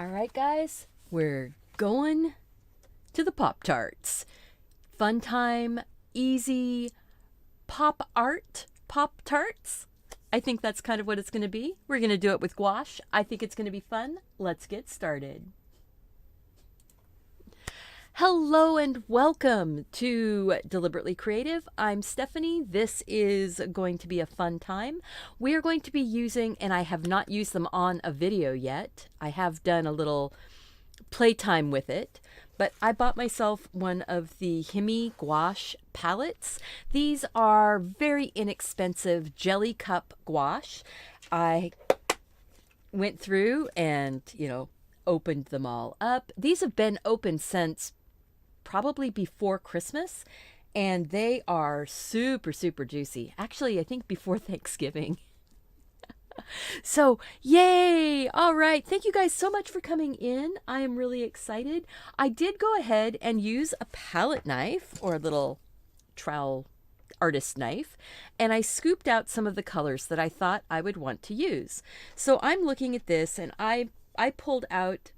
All right, guys, we're going to the Pop Tarts. Fun time, easy pop art Pop Tarts. I think that's kind of what it's going to be. We're going to do it with gouache. I think it's going to be fun. Let's get started. Hello and welcome to Deliberately Creative. I'm Stephanie. This is going to be a fun time. We are going to be using, and I have not used them on a video yet. I have done a little playtime with it, but I bought myself one of the Himi Gouache palettes. These are very inexpensive jelly cup gouache. I went through and, opened them all up. These have been open since probably before Christmas, and they are super, super juicy. Actually, I think before Thanksgiving. So, yay! All right. Thank you guys so much for coming in. I am really excited. I did go ahead and use a palette knife or a little trowel artist knife, and I scooped out some of the colors that I thought I would want to use. So I'm looking at this, and I pulled out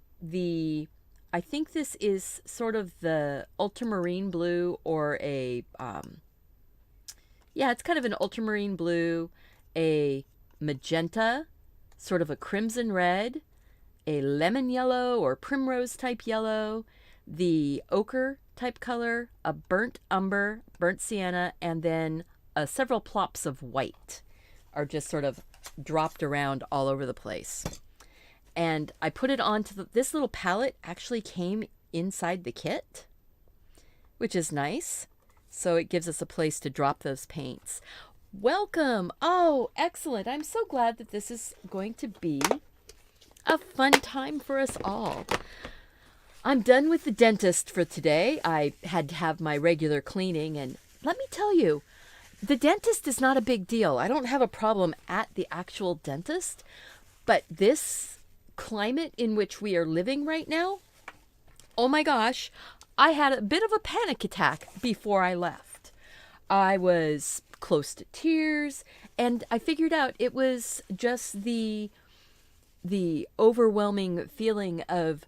I think this is sort of the ultramarine blue, or it's kind of an ultramarine blue, a magenta, sort of a crimson red, a lemon yellow or primrose type yellow, the ochre type color, a burnt umber, burnt sienna, and then several plops of white are just sort of dropped around all over the place. And I put it onto this little palette actually came inside the kit, which is nice. So it gives us a place to drop those paints. Welcome. Oh, excellent. I'm so glad that this is going to be a fun time for us all. I'm done with the dentist for today. I had to have my regular cleaning, and let me tell you, the dentist is not a big deal. I don't have a problem at the actual dentist, but this climate in which we are living right now, oh my gosh, I had a bit of a panic attack before I left. I was close to tears, and I figured out it was just the overwhelming feeling of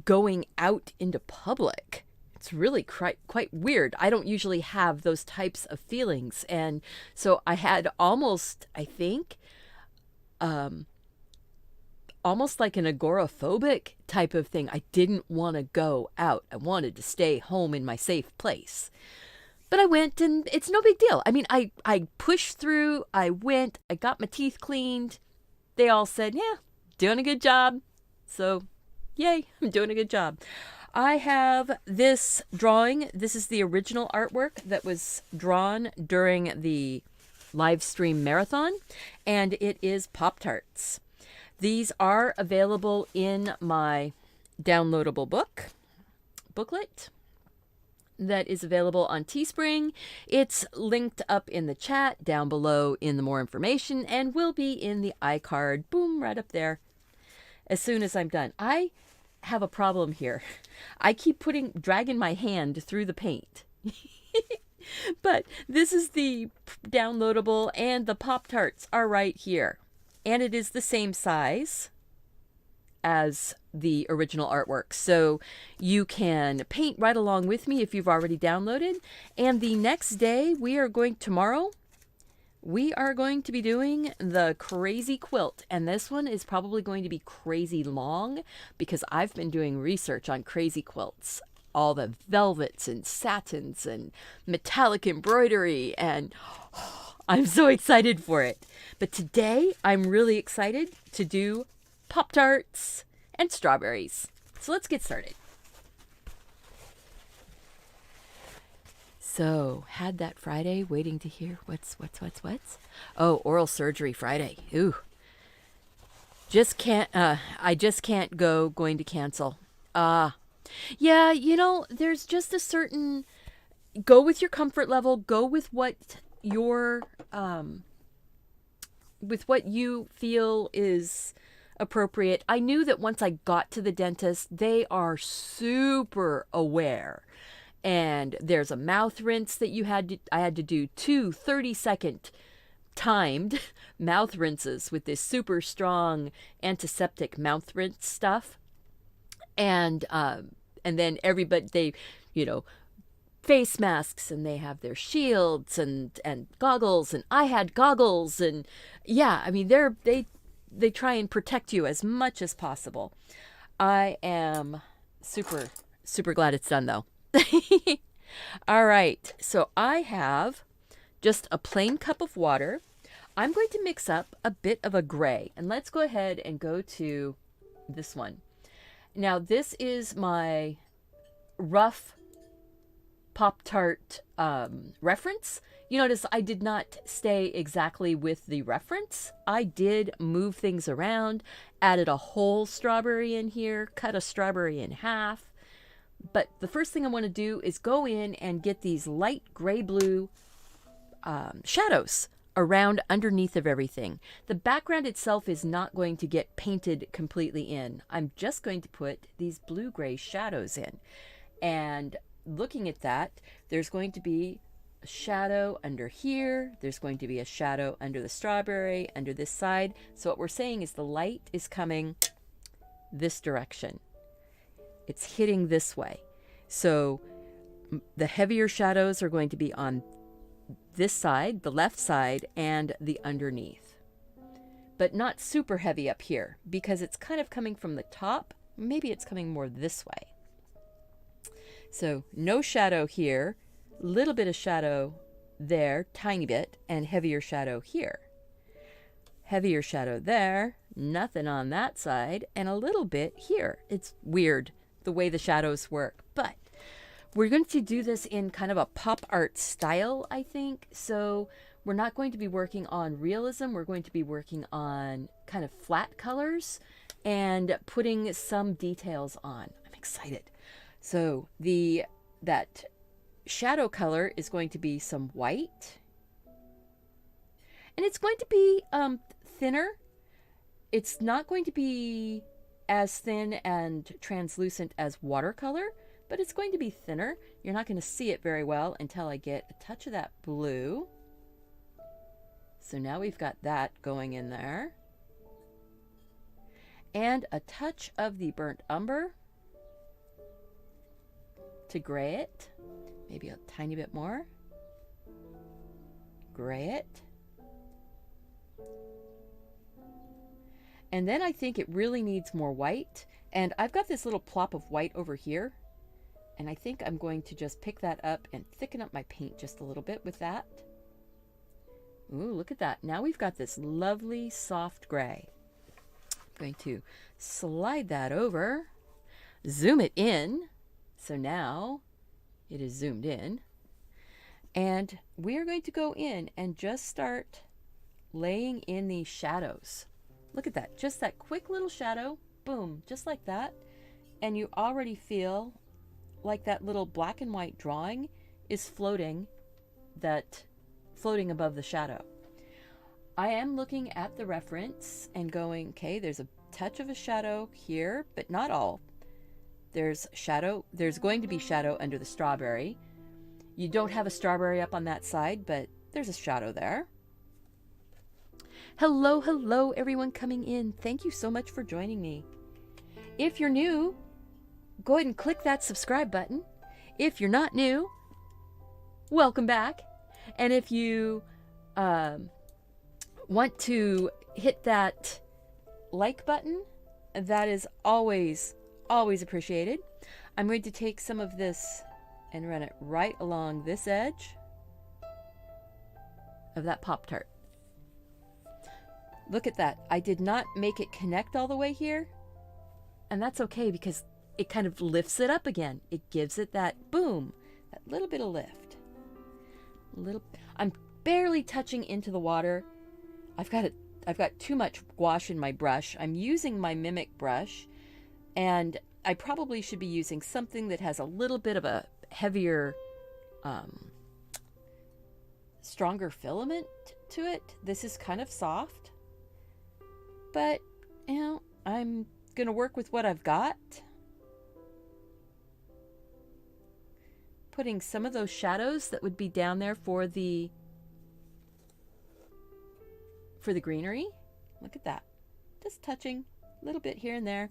going out into public. It's really quite weird. I don't usually have those types of feelings, and so I had almost, I think, almost like an agoraphobic type of thing. I didn't want to go out. I wanted to stay home in my safe place. But I went, and it's no big deal. I mean, I pushed through. I went. I got my teeth cleaned. They all said, yeah, doing a good job. So, yay, I'm doing a good job. I have this drawing. This is the original artwork that was drawn during the live stream marathon, and it is Pop-Tarts. These are available in my downloadable booklet that is available on Teespring. It's linked up in the chat down below in the more information, and will be in the iCard, boom, right up there as soon as I'm done. I have a problem here. I keep dragging my hand through the paint. But this is the downloadable, and the Pop-Tarts are right here. And it is the same size as the original artwork. So you can paint right along with me if you've already downloaded. And the next day, tomorrow, we are going to be doing the crazy quilt. And this one is probably going to be crazy long, because I've been doing research on crazy quilts. All the velvets and satins and metallic embroidery, and I'm so excited for it. But today, I'm really excited to do Pop-Tarts and strawberries. So let's get started. So, had that Friday waiting to hear what's. Oh, oral surgery Friday. Ooh. I just can't going to cancel. Yeah, there's just a certain, go with your comfort level, go with what with what you feel is appropriate. I knew that once I got to the dentist, they are super aware. And there's a mouth rinse that I had to do 2 30-second timed mouth rinses with this super strong antiseptic mouth rinse stuff. And then everybody, they, you know, face masks, and they have their shields and goggles, and I had goggles, and yeah, I mean they try and protect you as much as possible. I am super glad it's done though. All right, so I have just a plain cup of water. I'm going to mix up a bit of a gray, and let's go ahead and go to this one. Now, this is my rough Pop-Tart reference. You notice I did not stay exactly with the reference. I did move things around, added a whole strawberry in here, cut a strawberry in half. But the first thing I want to do is go in and get these light gray-blue shadows around underneath of everything. The background itself is not going to get painted completely in. I'm just going to put these blue-gray shadows in. And looking at that, there's going to be a shadow under here. There's going to be a shadow under the strawberry, under this side. So what we're saying is the light is coming this direction. It's hitting this way. So the heavier shadows are going to be on this side, the left side, and the underneath. But not super heavy up here because it's kind of coming from the top. Maybe it's coming more this way. So no shadow here, little bit of shadow there, tiny bit, and heavier shadow here. Heavier shadow there, nothing on that side, and a little bit here. It's weird the way the shadows work, but we're going to do this in kind of a pop art style, I think. So we're not going to be working on realism. We're going to be working on kind of flat colors and putting some details on. I'm excited. So that shadow color is going to be some white, and it's going to be thinner. It's not going to be as thin and translucent as watercolor, but it's going to be thinner. You're not going to see it very well until I get a touch of that blue. So now we've got that going in there, and a touch of the burnt umber to gray it, maybe a tiny bit more, gray it. And then I think it really needs more white, and I've got this little plop of white over here, and I think I'm going to just pick that up and thicken up my paint just a little bit with that. Ooh, look at that. Now we've got this lovely soft gray. I'm going to slide that over, zoom it in. So now it is zoomed in, and we are going to go in and just start laying in these shadows. Look at that, just that quick little shadow, boom, just like that. And you already feel like that little black and white drawing is floating above the shadow. I am looking at the reference and going, okay, there's a touch of a shadow here, but not all. There's going to be shadow under the strawberry. You don't have a strawberry up on that side, but there's a shadow there. Hello, everyone coming in. Thank you so much for joining me. If you're new, go ahead and click that subscribe button. If you're not new, welcome back. And if you want to hit that like button, that is always appreciated. I'm going to take some of this and run it right along this edge of that Pop-Tart. Look at that. I did not make it connect all the way here, and that's okay because it kind of lifts it up again. It gives it that boom, that little bit of lift. I'm barely touching into the water. I've got too much gouache in my brush. I'm using my Mimic brush, and I probably should be using something that has a little bit of a heavier, stronger filament to it. This is kind of soft, but I'm gonna work with what I've got. Putting some of those shadows that would be down there for the for the greenery. Look at that. Just touching a little bit here and there.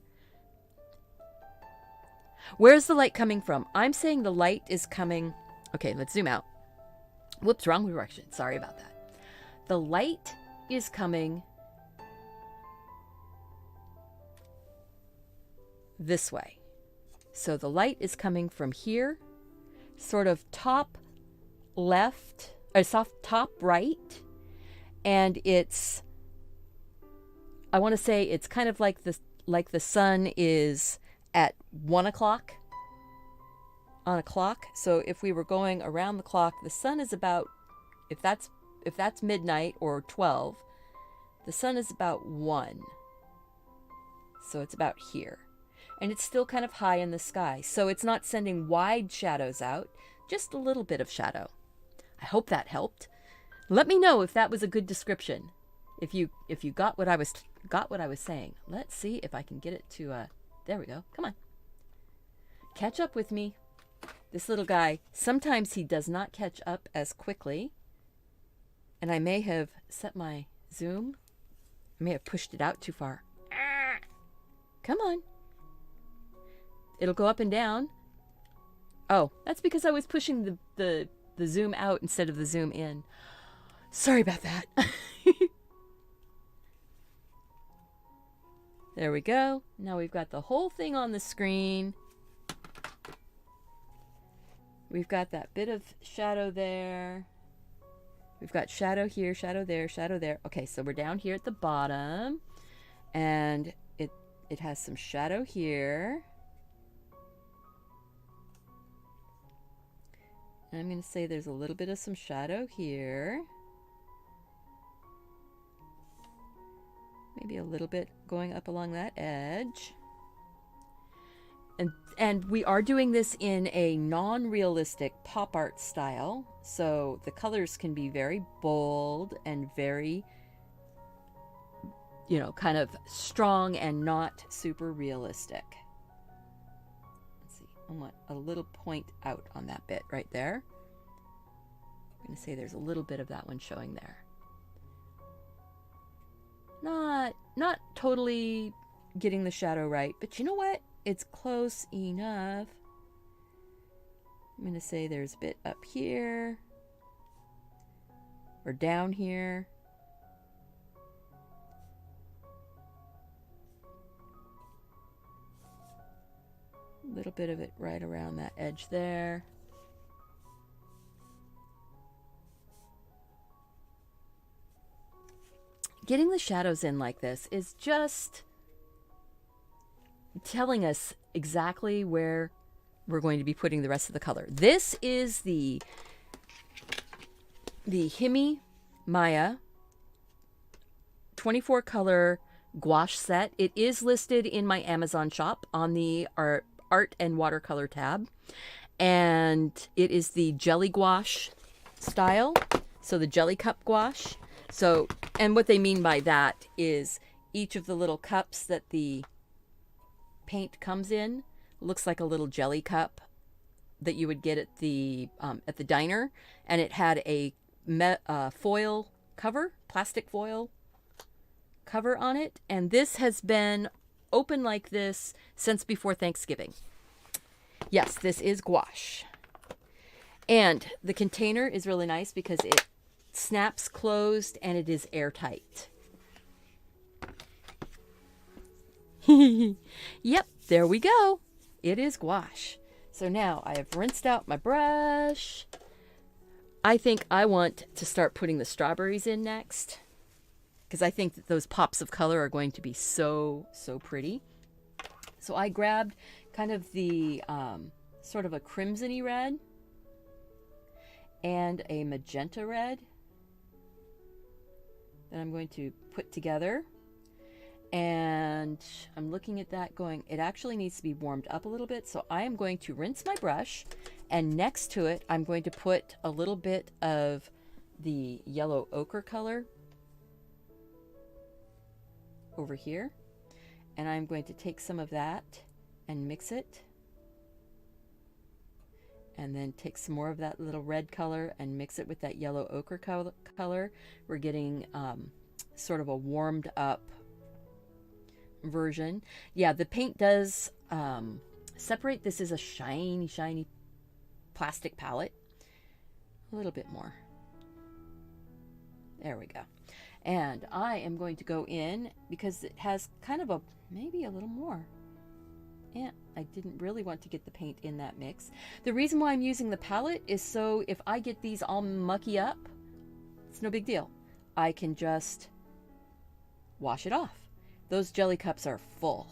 Where's the light coming from? I'm saying the light is coming. Okay, let's zoom out. Whoops, wrong direction. Sorry about that. The light is coming this way. So the light is coming from here, sort of top left, or top right, and it's, I want to say it's kind of like the sun is at 1 o'clock on a clock. So if we were going around the clock, the sun is about, if that's midnight or 12, the sun is about 1. So it's about here. And it's still kind of high in the sky. So it's not sending wide shadows out, just a little bit of shadow. I hope that helped. Let me know if that was a good description. If you got what I was saying. Let's see if I can get it to there we go. Come on. Catch up with me. This little guy, sometimes he does not catch up as quickly. And I may have set my zoom. I may have pushed it out too far. Come on. It'll go up and down. Oh, that's because I was pushing the zoom out instead of the zoom in. Sorry about that. There we go. Now we've got the whole thing on the screen. We've got that bit of shadow there. We've got shadow here, shadow there, shadow there. Okay, so we're down here at the bottom. And it has some shadow here. And I'm going to say there's a little bit of some shadow here. Maybe a little bit going up along that edge. And we are doing this in a non-realistic pop art style. So the colors can be very bold and very, kind of strong and not super realistic. Let's see. I want a little point out on that bit right there. I'm going to say there's a little bit of that one showing there. Not totally getting the shadow right, but you know what? It's close enough. I'm going to say there's a bit up here or down here. A little bit of it right around that edge there. Getting the shadows in like this is just telling us exactly where we're going to be putting the rest of the color. This is the Himi Maya 24 color gouache set. It is listed in my Amazon shop on the art and watercolor tab. And it is the jelly gouache style. So the jelly cup gouache. So, and what they mean by that is each of the little cups that the paint comes in looks like a little jelly cup that you would get at the diner, and it had a foil cover, plastic foil cover on it, and this has been open like this since before Thanksgiving. Yes, this is gouache, and the container is really nice because it snaps closed and it is airtight. Yep, there we go. It is gouache. So now I have rinsed out my brush. I think I want to start putting the strawberries in next, because I think that those pops of color are going to be so pretty. So I grabbed kind of the sort of a crimson-y red and a magenta red that I'm going to put together. And I'm looking at that going, it actually needs to be warmed up a little bit. So I am going to rinse my brush, and next to it, I'm going to put a little bit of the yellow ochre color over here. And I'm going to take some of that and mix it. And then take some more of that little red color and mix it with that yellow ochre color. We're getting sort of a warmed up version. Yeah, the paint does separate. This is a shiny, shiny plastic palette. A little bit more. There we go. And I am going to go in because it has kind of a, maybe a little more. Yeah, I didn't really want to get the paint in that mix. The reason why I'm using the palette is so if I get these all mucky up, it's no big deal. I can just wash it off. Those jelly cups are full.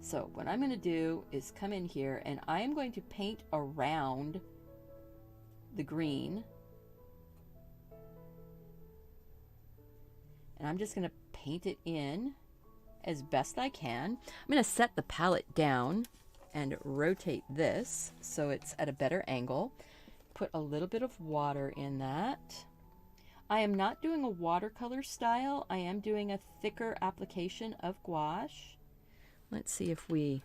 So what I'm going to do is come in here and I am going to paint around the green. And I'm just going to paint it in as best I can. I'm going to set the palette down and rotate this so it's at a better angle. Put a little bit of water in that. I am not doing a watercolor style. I am doing a thicker application of gouache. Let's see if you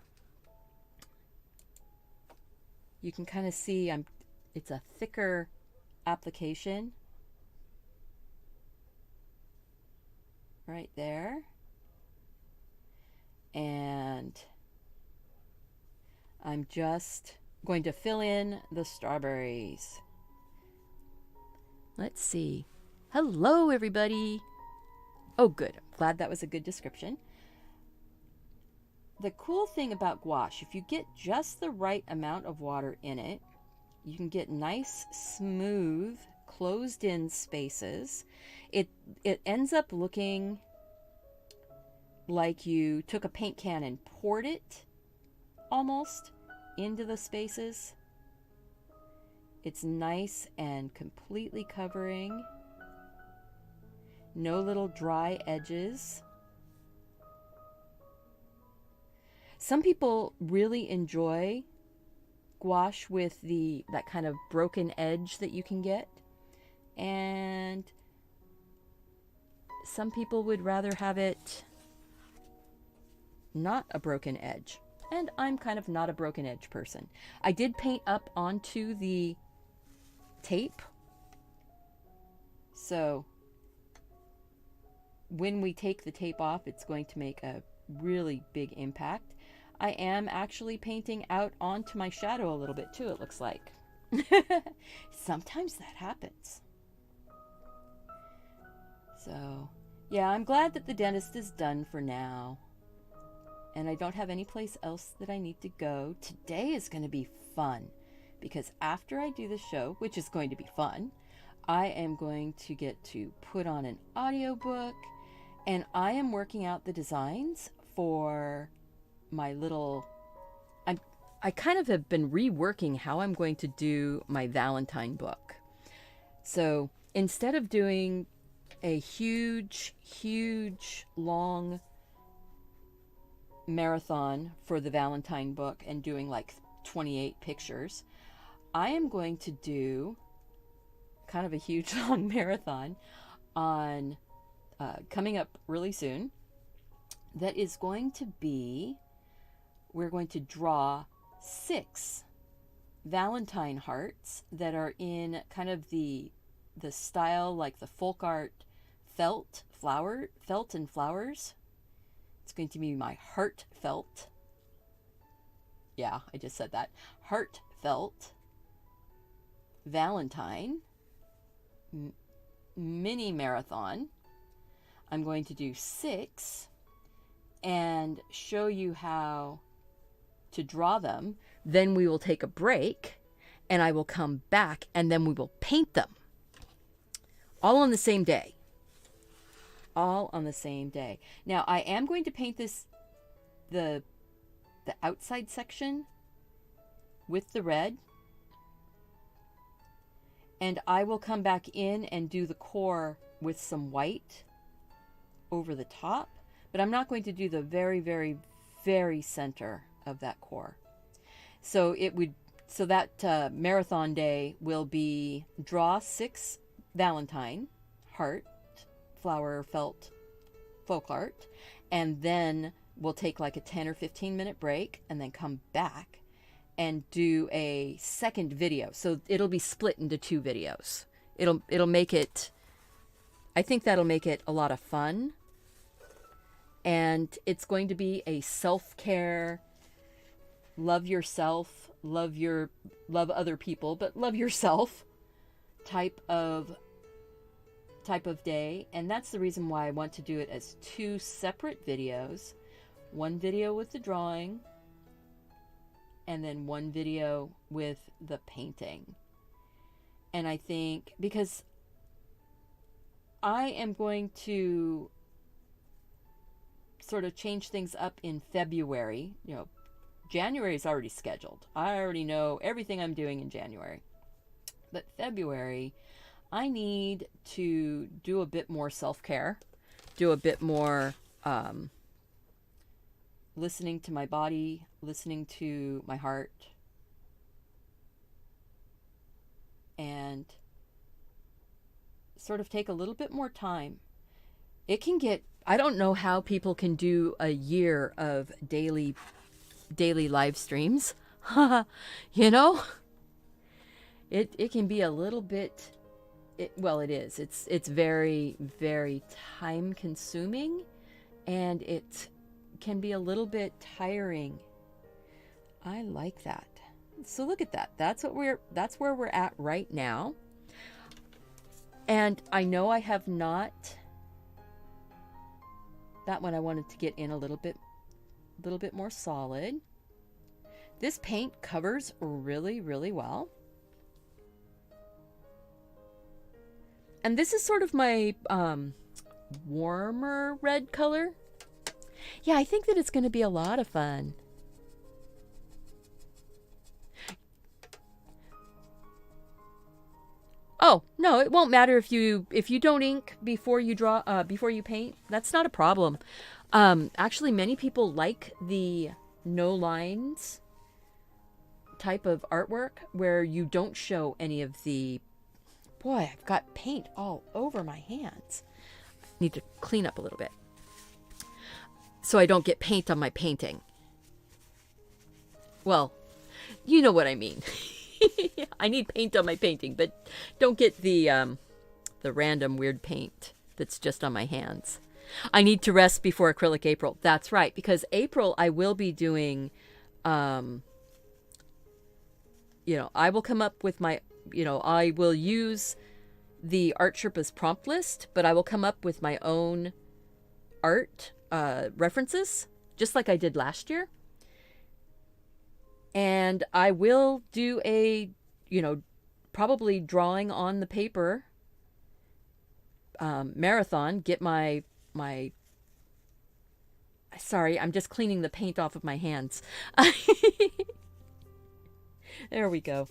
can kind of see it's a thicker application. Right there. And I'm just going to fill in the strawberries. Let's see. Hello, everybody. Oh, good. I'm glad that was a good description. The cool thing about gouache, if you get just the right amount of water in it, you can get nice, smooth, closed-in spaces. It ends up looking like you took a paint can and poured it almost into the spaces. It's nice and completely covering. No little dry edges. Some people really enjoy gouache with that kind of broken edge that you can get. And some people would rather have it not a broken edge. And I'm kind of not a broken edge person. I did paint up onto the tape. So when we take the tape off, it's going to make a really big impact. I am actually painting out onto my shadow a little bit too, it looks like. Sometimes that happens. So, yeah, I'm glad that the dentist is done for now. And I don't have any place else that I need to go. Today is going to be fun because after I do the show, which is going to be fun, I am going to get to put on an audiobook and I am working out the designs for my little, I kind of have been reworking how I'm going to do my Valentine book. So instead of doing a huge, long marathon for the Valentine book and doing like 28 pictures, I am going to do kind of a huge long marathon on coming up really soon. That is going to be, we're going to draw 6 Valentine hearts that are in kind of the style like the folk art felt and flowers. It's going to be my heartfelt. Yeah, I just said that. Heartfelt Valentine mini marathon. I'm going to do 6 and show you how to draw them. Then we will take a break and I will come back and then we will paint them. All on the same day. All on the same day. Now I am going to paint the outside section with the red. And I will come back in and do the core with some white over the top. But I'm not going to do the very, very, very center of that core. So that marathon day will be draw 6 Valentine heart flower felt folk art, and then we'll take like a 10 or 15 minute break and then come back and do a second video. So it'll be split into 2 videos. It'll make it I think that'll make it a lot of fun. And it's going to be a self-care, love yourself, love other people, but love yourself type of day. And that's the reason why I want to do it as 2 separate videos. One video with the drawing, and then one video with the painting. And I think because I am going to sort of change things up in February. January is already scheduled. I already know everything I'm doing in January. But February, I need to do a bit more self-care, do a bit more listening to my body, listening to my heart, and sort of take a little bit more time. It can get, I don't know how people can do a year of daily live streams. You know, it can be a little bit, well, it is. It's very, very time consuming, and it can be a little bit tiring. I like that. So look at that. That's where we're at right now. And I know I have not, that one I wanted to get in a little bit more solid. This paint covers really, really well. And this is sort of my warmer red color. Yeah, I think that it's going to be a lot of fun. Oh, no, it won't matter if you don't ink before you draw, before you paint. That's not a problem. Actually, many people like the no lines type of artwork where you don't show any of the... Boy, I've got paint all over my hands. I need to clean up a little bit so I don't get paint on my painting. Well, you know what I mean. I need paint on my painting, but don't get the random weird paint that's just on my hands. I need to rest before acrylic April. That's right, because April I will be doing, I will come up with my, I will use the Art Sherpa's prompt list, but I will come up with my own art references, just like I did last year. And I will do a, probably drawing on the paper marathon. Get my, sorry, I'm just cleaning the paint off of my hands. There we go.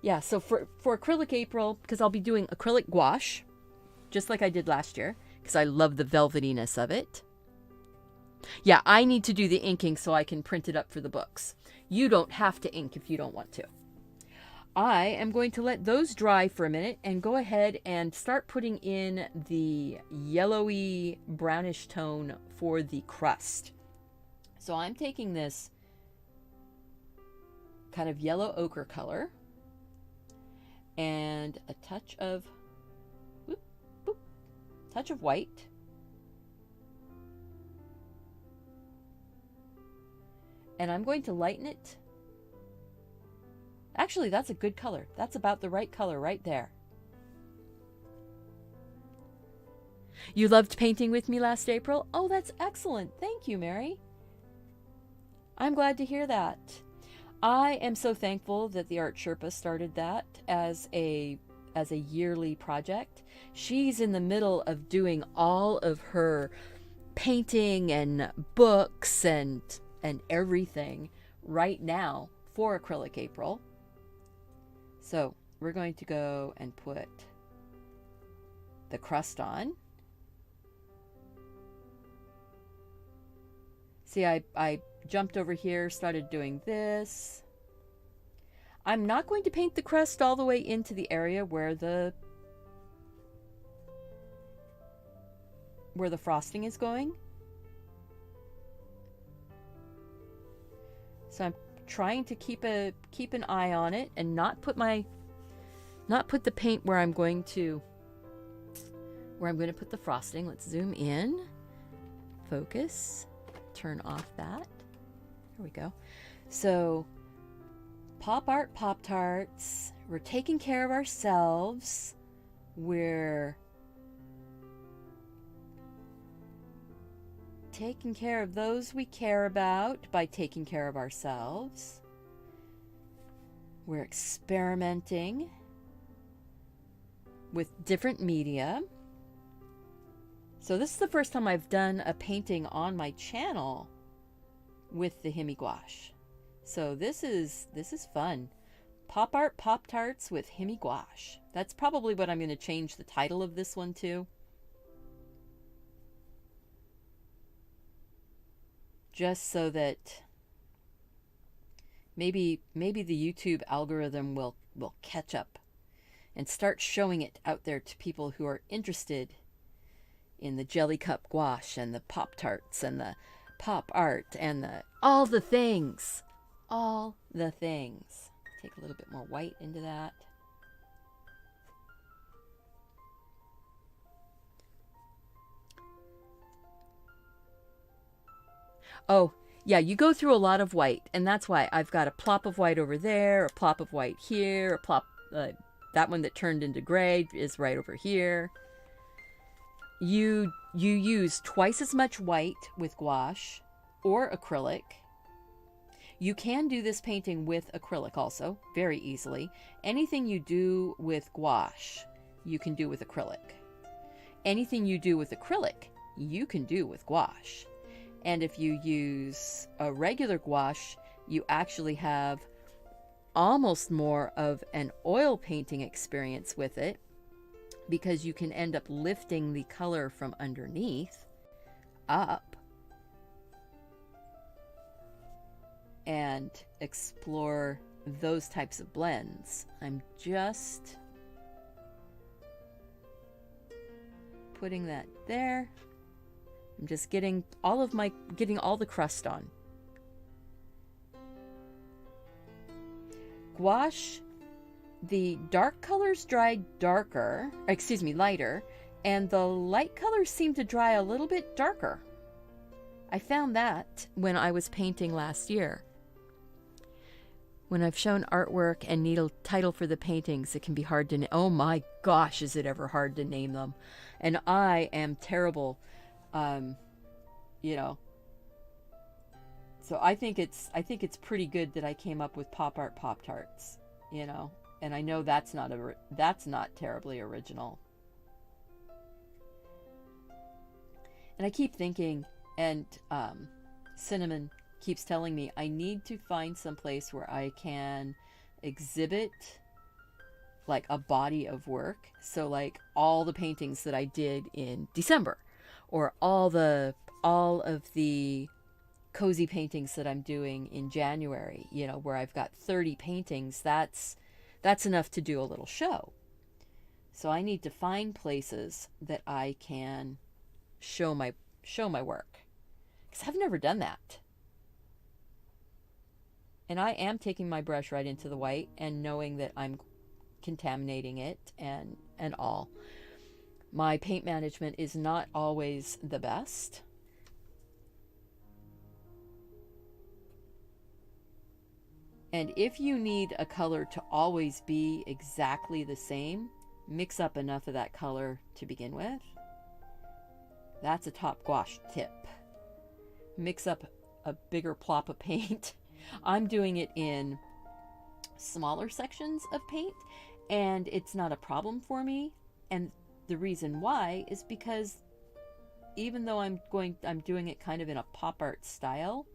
Yeah, so for acrylic April, because I'll be doing acrylic gouache, just like I did last year, because I love the velvetiness of it. Yeah, I need to do the inking so I can print it up for the books. You don't have to ink if you don't want to. I am going to let those dry for a minute and go ahead and start putting in the yellowy brownish tone for the crust. So I'm taking this kind of yellow ochre color and a touch of white. And I'm going to lighten it. Actually, that's a good color. That's about the right color right there. You loved painting with me last April? Oh, that's excellent. Thank you, Mary. I'm glad to hear that. I am so thankful that the Art Sherpa started that as a yearly project. She's in the middle of doing all of her painting and books and everything right now for acrylic April. So we're going to go and put the crust on. See, I jumped over here, started doing this. I'm not going to paint the crust all the way into the area where the frosting is going. So I'm trying to keep an eye on it and not put the paint where I'm going to where I'm going to put the frosting. Let's zoom in, focus, turn off that. There we go. So pop art Pop-Tarts. We're taking care of ourselves. We're taking care of those we care about by taking care of ourselves. We're experimenting with different media. So this is the first time I've done a painting on my channel with the Himi Gouache. So this is fun. Pop art Pop-Tarts with Himi Gouache. That's probably what I'm going to change the title of this one to. Just so that maybe the YouTube algorithm will catch up and start showing it out there to people who are interested in the jelly cup gouache and the Pop-Tarts and the pop art and all the things. All the things. Take a little bit more white into that. Oh, yeah, you go through a lot of white, and that's why I've got a plop of white over there, a plop of white here, a plop, that one that turned into gray is right over here. You use twice as much white with gouache or acrylic. You can do this painting with acrylic also, very easily. Anything you do with gouache, you can do with acrylic. Anything you do with acrylic, you can do with gouache. And if you use a regular gouache, you actually have almost more of an oil painting experience with it, because you can end up lifting the color from underneath up and explore those types of blends. I'm just putting that there. I'm just getting all the crust on. Gouache, the dark colors dry lighter, and the light colors seem to dry a little bit darker. I found that when I was painting last year. When I've shown artwork and need a title for the paintings, it can be hard to oh my gosh, is it ever hard to name them? And I am terrible. You know, so I think it's pretty good that I came up with pop art Pop-Tarts, you know, and I know that's not terribly original. And I keep thinking, and Cinnamon keeps telling me I need to find some place where I can exhibit like a body of work. So like all the paintings that I did in December, or all of the cozy paintings that I'm doing in January, you know, where I've got 30 paintings, that's enough to do a little show. So I need to find places that I can show my work, because I've never done that. And I am taking my brush right into the white and knowing that I'm contaminating it and all. My paint management is not always the best. And if you need a color to always be exactly the same, mix up enough of that color to begin with. That's a top gouache tip. Mix up a bigger plop of paint. I'm doing it in smaller sections of paint, and it's not a problem for me. And the reason why is because even though I'm doing it kind of in a pop art style,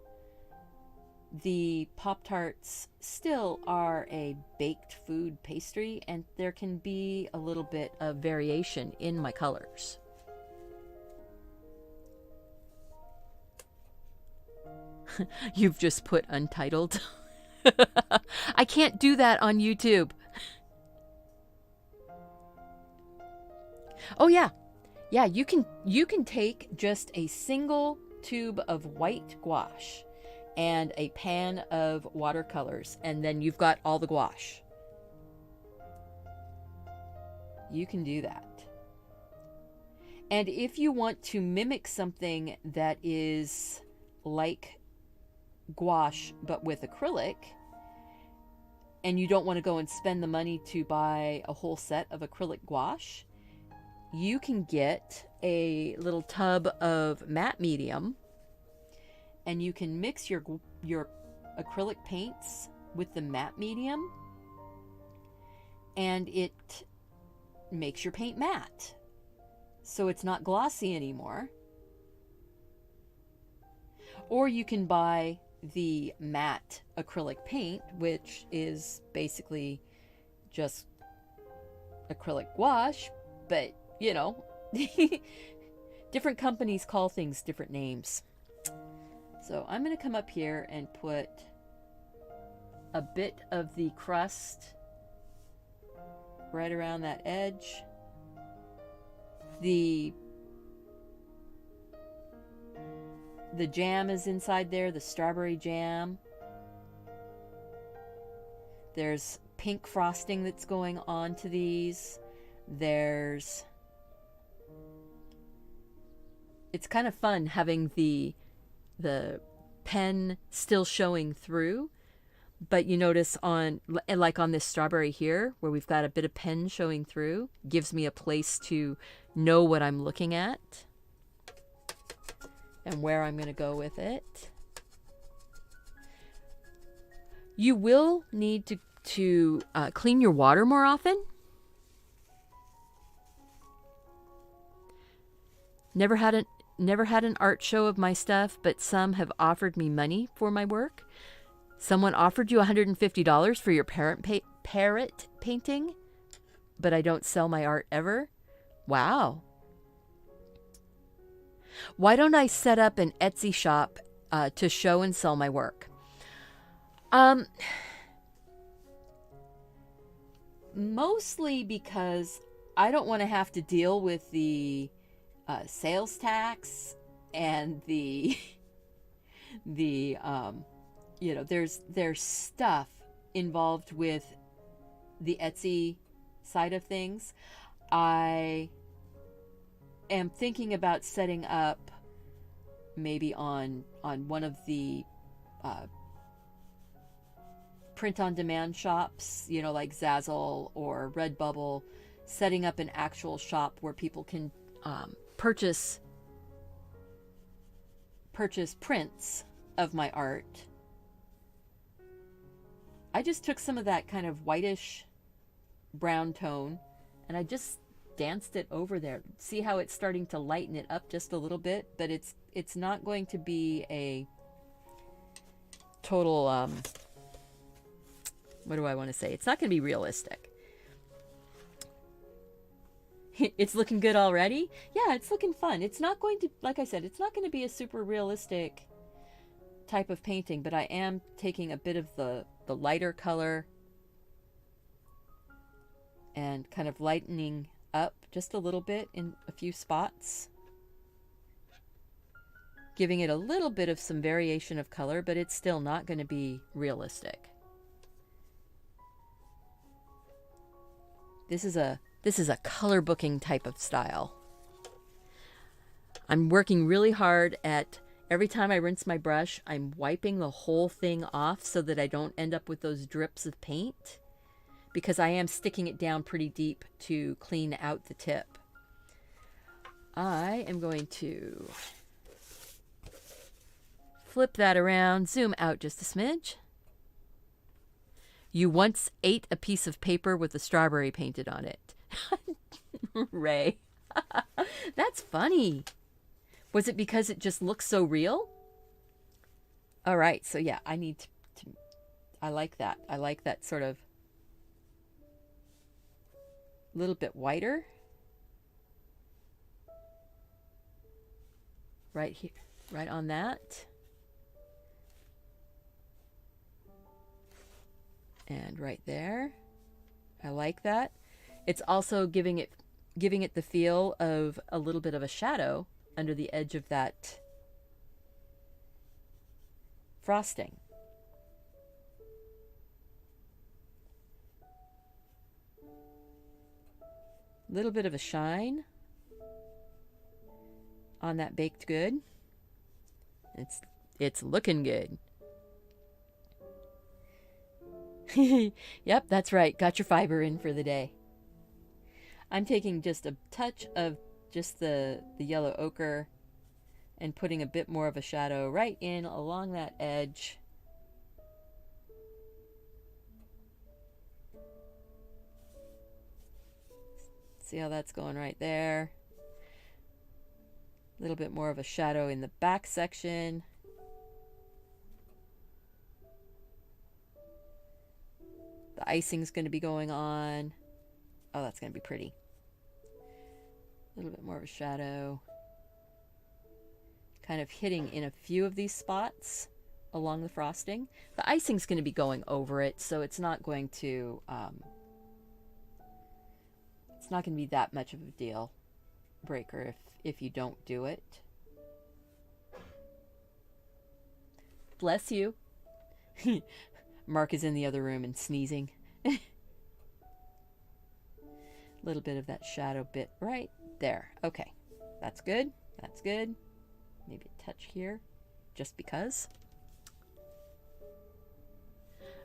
the Pop-Tarts still are a baked food pastry, and there can be a little bit of variation in my colors. You've just put untitled. I can't do that on YouTube. Oh yeah. Yeah, you can take just a single tube of white gouache and a pan of watercolors, and then you've got all the gouache. You can do that. And if you want to mimic something that is like gouache but with acrylic, and you don't want to go and spend the money to buy a whole set of acrylic gouache, you can get a little tub of matte medium, and you can mix your acrylic paints with the matte medium, and it makes your paint matte. So it's not glossy anymore. Or you can buy the matte acrylic paint, which is basically just acrylic gouache, but you know, different companies call things different names. So I'm going to come up here and put a bit of the crust right around that edge. The jam is inside there, the strawberry jam. There's pink frosting that's going on to these. It's kind of fun having the pen still showing through, but you notice on this strawberry here where we've got a bit of pen showing through, gives me a place to know what I'm looking at and where I'm going to go with it. You will need to clean your water more often. Never had an art show of my stuff, but some have offered me money for my work. Someone offered you $150 for your parrot painting, but I don't sell my art ever. Wow. Why don't I set up an Etsy shop to show and sell my work? Mostly because I don't want to have to deal with the sales tax and the there's stuff involved with the Etsy side of things. I am thinking about setting up maybe on one of the print-on-demand shops, like Zazzle or Redbubble, setting up an actual shop where people can purchase prints of my art. I just took some of that kind of whitish brown tone and I just danced it over there. See how it's starting to lighten it up just a little bit, but it's not going to be a total what do I want to say? It's not going to be realistic. It's looking good already? Yeah, it's looking fun. It's not going to, like I said, it's not going to be a super realistic type of painting, but I am taking a bit of the lighter color and kind of lightening up just a little bit in a few spots, giving it a little bit of some variation of color, but it's still not going to be realistic. This is a color booking type of style. I'm working really hard at every time I rinse my brush, I'm wiping the whole thing off so that I don't end up with those drips of paint, because I am sticking it down pretty deep to clean out the tip. I am going to flip that around, zoom out just a smidge. You once ate a piece of paper with a strawberry painted on it. Ray. That's funny. Was it because it just looks so real? All right, so yeah, I need to I like that. I like that sort of little bit whiter. Right here, right on that. And right there. I like that. It's also giving it the feel of a little bit of a shadow under the edge of that frosting. Little bit of a shine. on that baked good. It's looking good. Yep, that's right. Got your fiber in for the day. I'm taking just a touch of just the yellow ochre and putting a bit more of a shadow right in along that edge. See how that's going right there? A little bit more of a shadow in the back section. The icing's going to be going on. Oh, that's going to be pretty. A little bit more of a shadow. Kind of hitting in a few of these spots along the frosting. The icing's going to be going over it, so it's not going to be that much of a deal breaker if you don't do it. Bless you. Mark is in the other room and sneezing. A little bit of that shadow bit right there. Okay, that's good. That's good. Maybe a touch here, just because.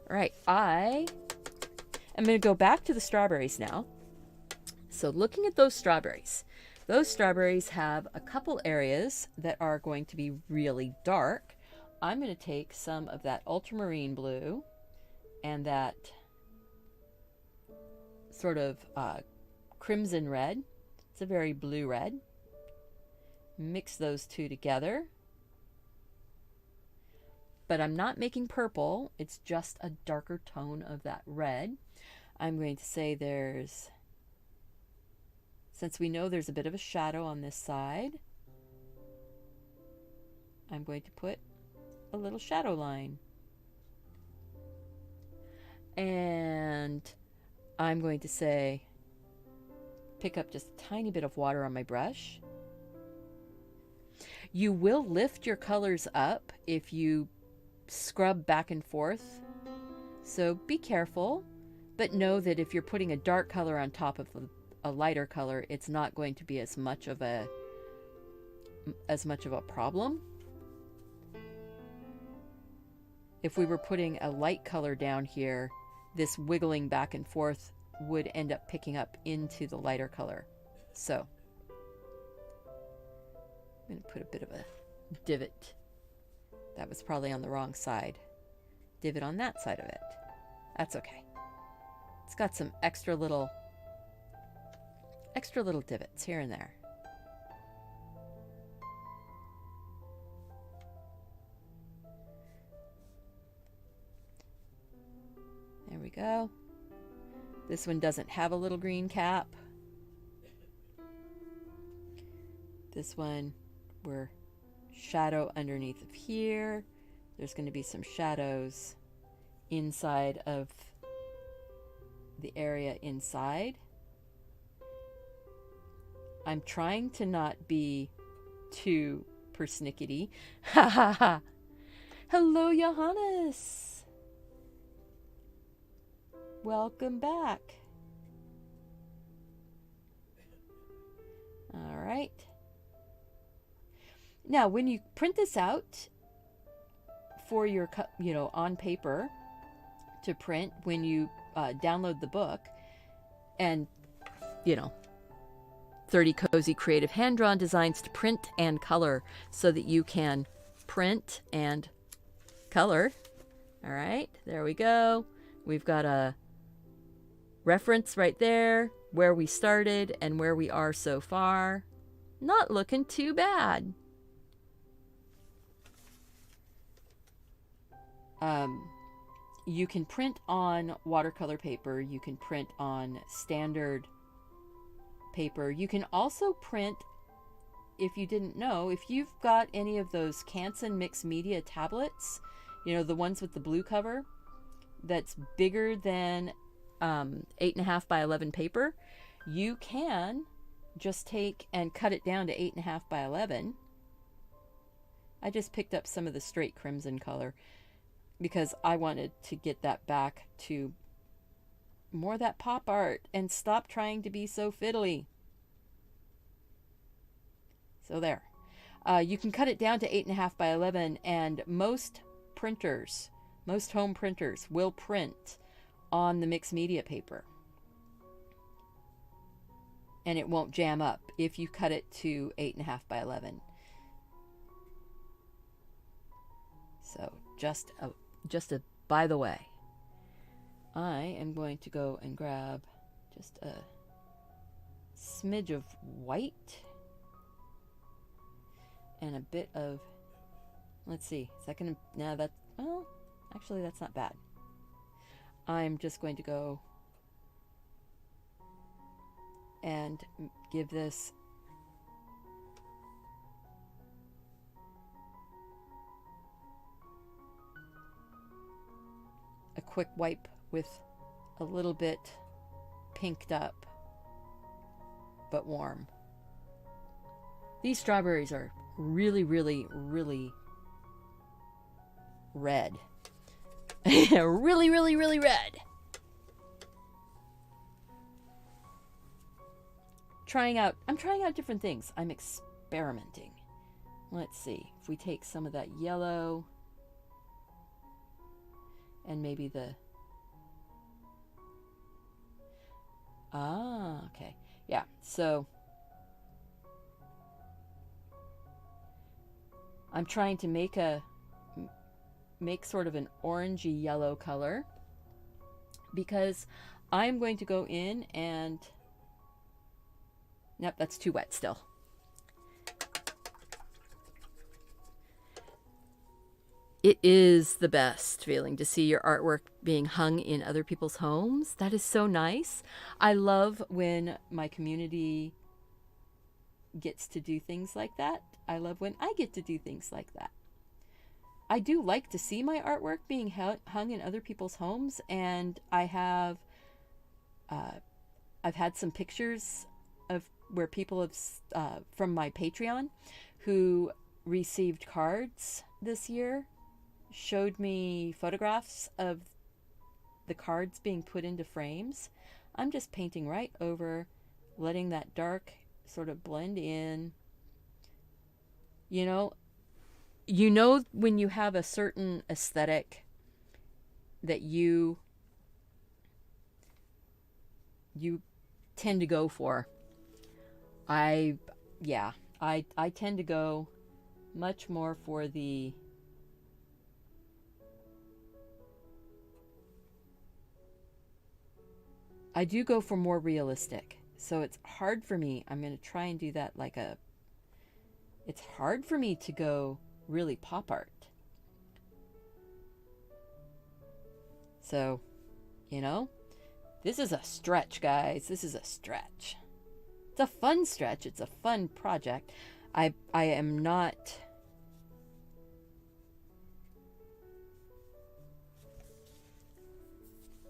All right, I am going to go back to the strawberries now. So looking at those strawberries have a couple areas that are going to be really dark. I'm going to take some of that ultramarine blue and that sort of crimson red. It's a very blue red. Mix those two together. But I'm not making purple. It's just a darker tone of that red. I'm going to say since we know there's a bit of a shadow on this side, I'm going to put a little shadow line. And I'm going to say, pick up just a tiny bit of water on my brush. You will lift your colors up if you scrub back and forth. So be careful, but know that if you're putting a dark color on top of a lighter color, it's not going to be as much of a problem. If we were putting a light color down here, this wiggling back and forth would end up picking up into the lighter color. So I'm going to put a bit of a divot. That was probably on the wrong side. Divot on that side of it. That's okay. It's got some extra little divots here and there. There we go. This one doesn't have a little green cap. This one, we're shadow underneath of here. There's going to be some shadows inside of the area inside. I'm trying to not be too persnickety. Ha ha ha. Hello, Johannes. Welcome back. All right. Now, when you print this out for your, on paper to print, when you download the book, and 30 cozy creative hand-drawn designs to print and color so that you can print and color. All right, there we go. We've got a reference right there where we started and where we are so far. Not looking too bad. You can print on watercolor paper. You can print on standard paper. You can also print, if you didn't know, if you've got any of those Canson mixed media tablets, the ones with the blue cover, that's bigger than 8.5 by 11 paper, you can just take and cut it down to 8.5 by 11. I just picked up some of the straight crimson color because I wanted to get that back to more that pop art and stop trying to be so fiddly. So there. You can cut it down to 8.5 by 11, and most printers, most home printers will print on the mixed media paper. And it won't jam up if you cut it to 8.5 by 11. So just a by the way, I am going to go and grab just a smidge of white and a bit of, let's see, second, now that, well, actually that's not bad. I'm just going to go and give this a quick wipe with a little bit pinked up but warm. These strawberries are really, really, really red. Really, really, really red. I'm trying out different things. I'm experimenting. Let's see. If we take some of that yellow and maybe the... okay. Yeah, so I'm trying to make sort of an orangey yellow color, because I'm going to go in and... Nope, that's too wet still. It is the best feeling to see your artwork being hung in other people's homes. That is so nice. I love when my community gets to do things like that. I love when I get to do things like that. I do like to see my artwork being hung in other people's homes, and I've had some pictures of where people have from my Patreon who received cards this year, showed me photographs of the cards being put into frames. I'm just painting right over, letting that dark sort of blend in. You know when you have a certain aesthetic that you tend to go for. I tend to go much more for the I do go for more realistic. So it's hard for me. I'm going to try and do that it's hard for me to go really pop art. So, this is a stretch, guys. This is a stretch. It's a fun stretch. It's a fun project. I am not...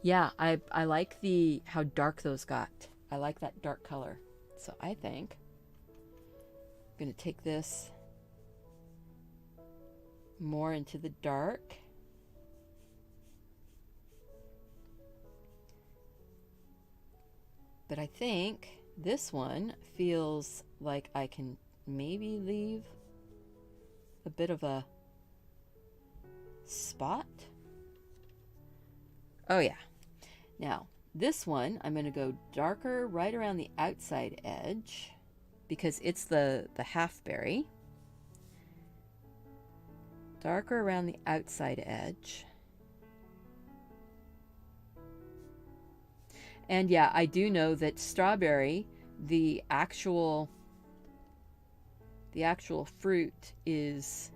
Yeah, I like how dark those got. I like that dark color. So I think I'm going to take this more into the dark. But I think this one feels like I can maybe leave a bit of a spot. Oh yeah. Now, this one, I'm going to go darker right around the outside edge because it's the half berry. Darker around the outside edge. And yeah, I do know that strawberry, the actual fruit is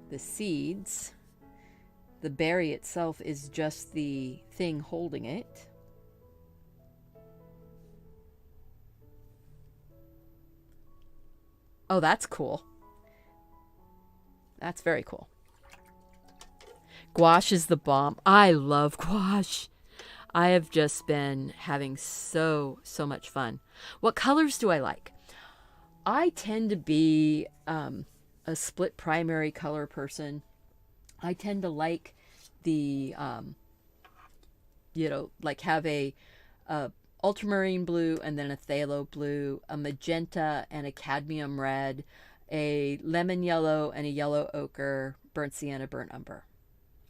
the seeds. The berry itself is just the thing holding it. Oh, that's cool. That's very cool. Gouache is the bomb. I love gouache. I have just been having so much fun. What colors do I like? I tend to be a split primary color person. I tend to like the, like have a ultramarine blue, and then a phthalo blue, a magenta and a cadmium red, a lemon yellow and a yellow ochre, burnt sienna, burnt umber,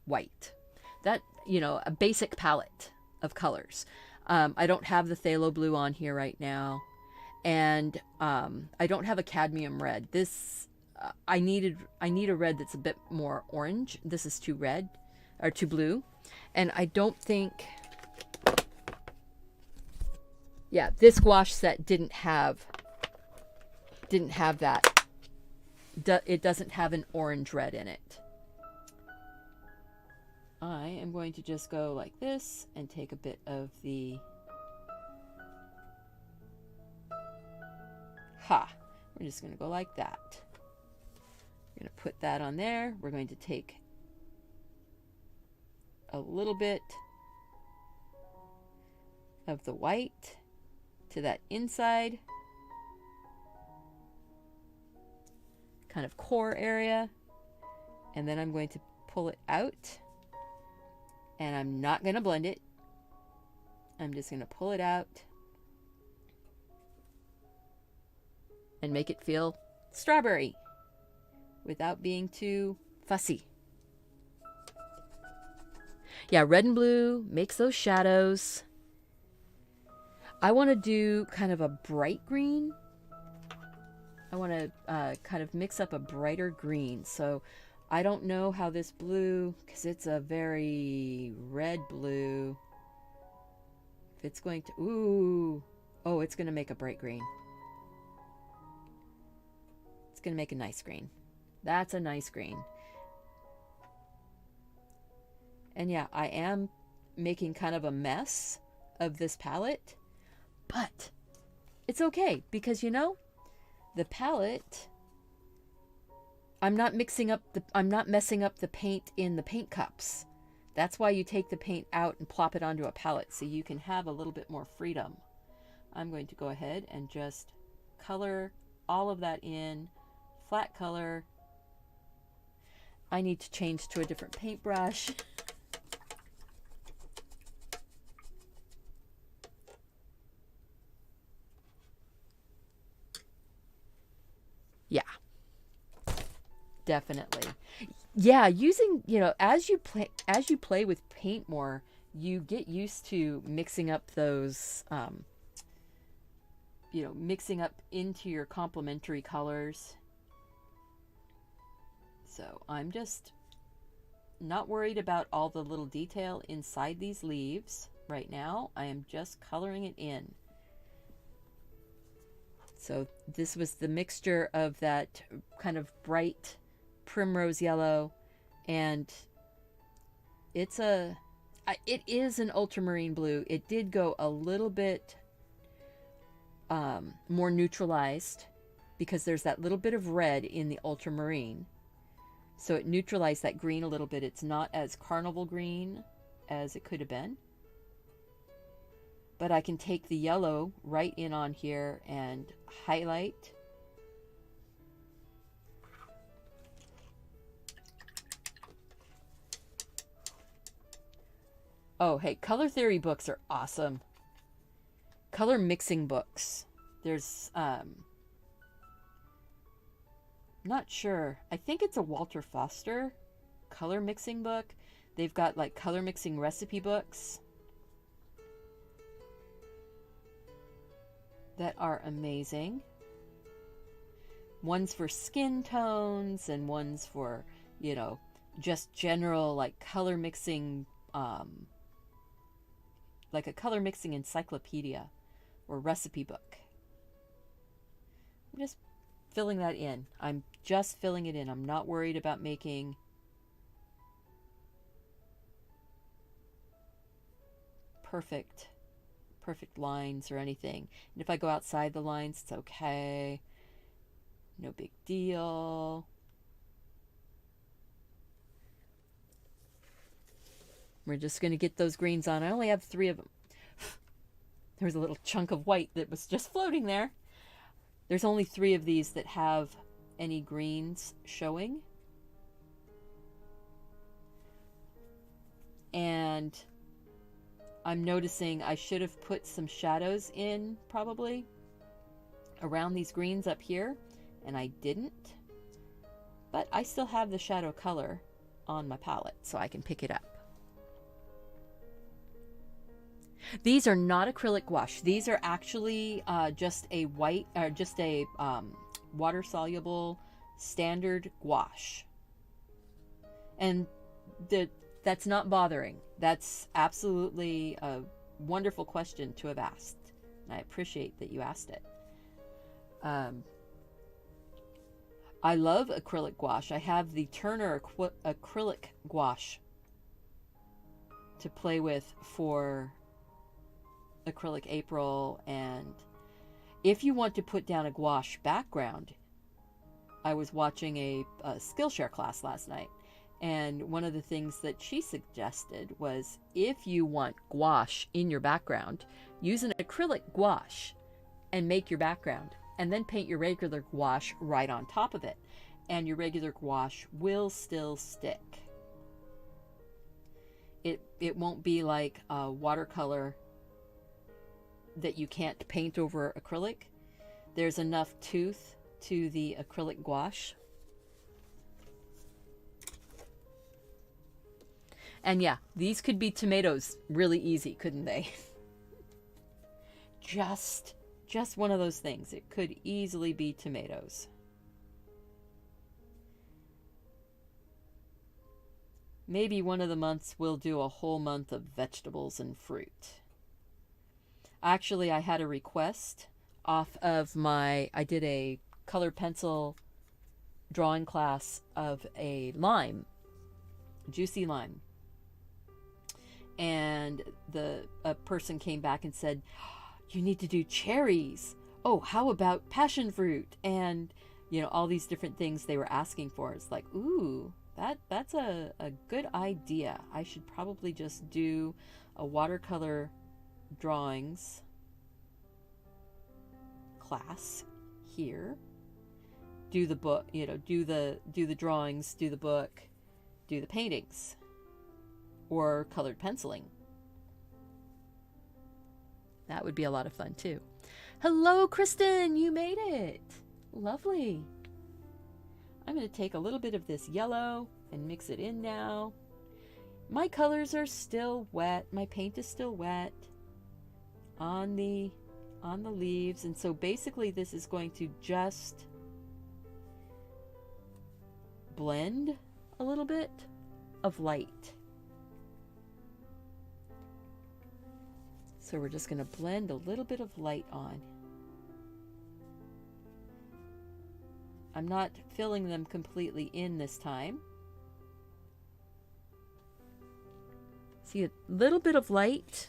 white. That, a basic palette of colors. I don't have the phthalo blue on here right now, and I don't have a cadmium red. This I need a red that's a bit more orange. This is too red or too blue, and I don't think. Yeah, this gouache set didn't have that. It doesn't have an orange red in it. I am going to just go like this and take a bit of the... We're just going to go like that. We're going to put that on there. We're going to take a little bit of the white to that inside kind of core area, and then I'm going to pull it out, and I'm not going to blend it. I'm just going to pull it out and make it feel strawberry without being too fussy. Yeah, red and blue makes those shadows. I want to do kind of a bright green. I want to kind of mix up a brighter green. So I don't know how this blue, because it's a very red blue, if it's going to, it's going to make a bright green. It's going to make a nice green. That's a nice green. And yeah, I am making kind of a mess of this palette, but it's okay because, the palette, I'm not messing up the paint in the paint cups. That's why you take the paint out and plop it onto a palette so you can have a little bit more freedom. I'm going to go ahead and just color all of that in, flat color. I need to change to a different paintbrush. Yeah, definitely. Yeah, using, as you play with paint more, you get used to mixing up those, mixing up into your complementary colors. So I'm just not worried about all the little detail inside these leaves right now. I am just coloring it in. So this was the mixture of that kind of bright primrose yellow, and it is an ultramarine blue. It did go a little bit more neutralized because there's that little bit of red in the ultramarine. So it neutralized that green a little bit. It's not as carnival green as it could have been. But I can take the yellow right in on here and highlight. Oh, hey, color theory books are awesome. Color mixing books. There's, not sure. I think it's a Walter Foster color mixing book. They've got like color mixing recipe books that are amazing. One's for skin tones and one's for, just general like color mixing, like a color mixing encyclopedia or recipe book. I'm just filling that in. I'm just filling it in. I'm not worried about making perfect lines or anything. And if I go outside the lines, it's okay. No big deal. We're just going to get those greens on. I only have 3 of them. There's a little chunk of white that was just floating there. There's only 3 of these that have any greens showing. And I'm noticing I should have put some shadows in probably around these greens up here, and I didn't. But I still have the shadow color on my palette, so I can pick it up. These are not acrylic gouache. These are actually just a white, or just a water-soluble standard gouache. And that's not bothering. That's absolutely a wonderful question to have asked. And I appreciate that you asked it. I love acrylic gouache. I have the Turner acrylic gouache to play with for acrylic April. And if you want to put down a gouache background, I was watching a Skillshare class last night, and one of the things that she suggested was, if you want gouache in your background, use an acrylic gouache and make your background, and then paint your regular gouache right on top of it, and your regular gouache will still stick. It won't be like a watercolor that you can't paint over acrylic. There's enough tooth to the acrylic gouache. And yeah, these could be tomatoes really easy, couldn't they? Just one of those things. It could easily be tomatoes. Maybe one of the months we'll do a whole month of vegetables and fruit. Actually, I had a request off of I did a colored pencil drawing class of a lime, juicy lime. And a person came back and said, you need to do cherries. Oh, how about passion fruit? And, all these different things they were asking for. It's like, ooh, that's a good idea. I should probably just do a watercolor drawings class here. Do the book, do the drawings, do the book, do the paintings, or colored penciling. That would be a lot of fun too. Hello, Kristen, you made it. Lovely. I'm going to take a little bit of this yellow and mix it in now. My colors are still wet. My paint is still wet on the leaves. And so basically this is going to just blend a little bit of light. So we're just going to blend a little bit of light on. I'm not filling them completely in this time. See, a little bit of light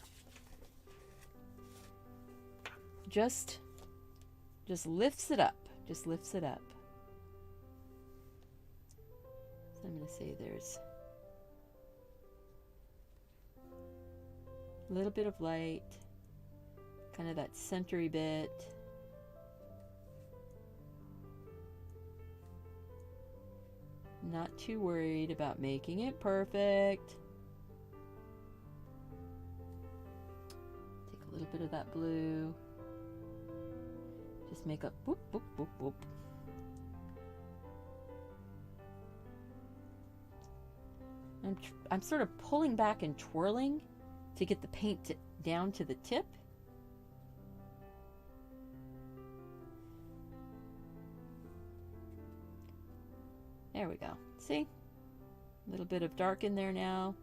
just lifts it up. Just lifts it up. So I'm going to say there's a little bit of light, kind of that centery bit. Not too worried about making it perfect. Take a little bit of that blue. Just make a boop, boop, boop, boop. I'm sort of pulling back and twirling to get the paint down to the tip. There we go. See? A little bit of dark in there now.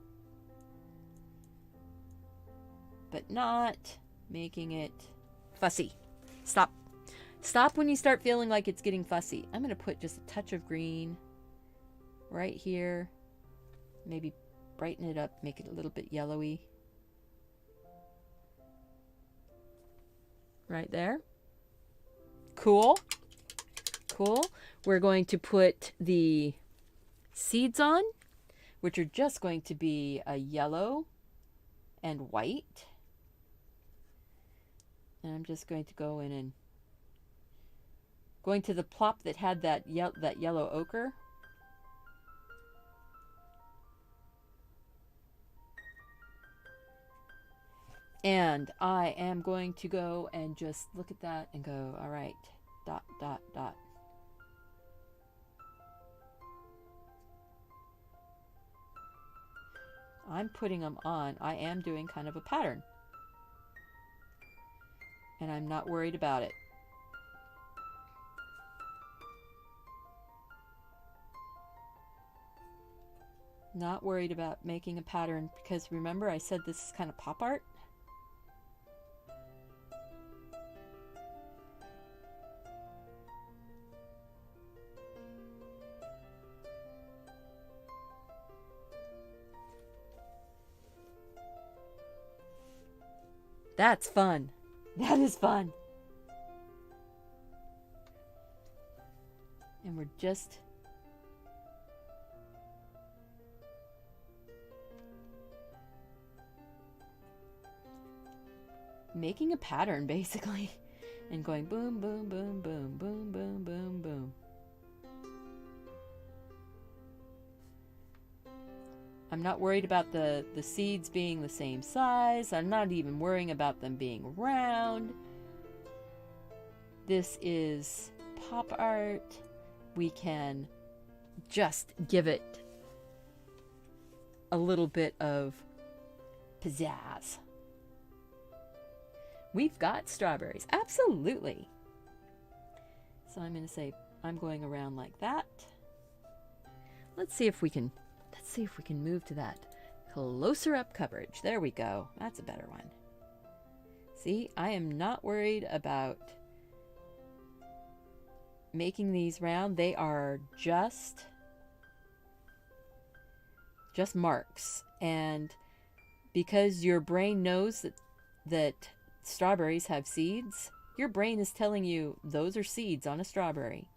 But not making it fussy. Stop. Stop when you start feeling like it's getting fussy. I'm going to put just a touch of green right here. Maybe brighten it up, make it a little bit yellowy. Right there. Cool. Cool. We're going to put the seeds on, which are just going to be a yellow and white. And I'm just going to go in and going to the plop that had that yellow ochre. And I am going to go and just look at that and go, all right, dot, dot, dot. I'm putting them on. I am doing kind of a pattern. And I'm not worried about it. Not worried about making a pattern because remember I said this is kind of pop art? That's fun. That is fun. And we're just making a pattern basically and going boom, boom, boom, boom, boom, boom, boom, boom. I'm not worried about the seeds being the same size. I'm not even worrying about them being round. This is pop art. We can just give it a little bit of pizzazz. We've got strawberries. Absolutely. So I'm going to say I'm going around like that. Let's see if we can move to that closer up coverage. There we go. That's a better one. See, I am not worried about making these round. They are just marks. And because your brain knows that strawberries have seeds, your brain is telling you those are seeds on a strawberry.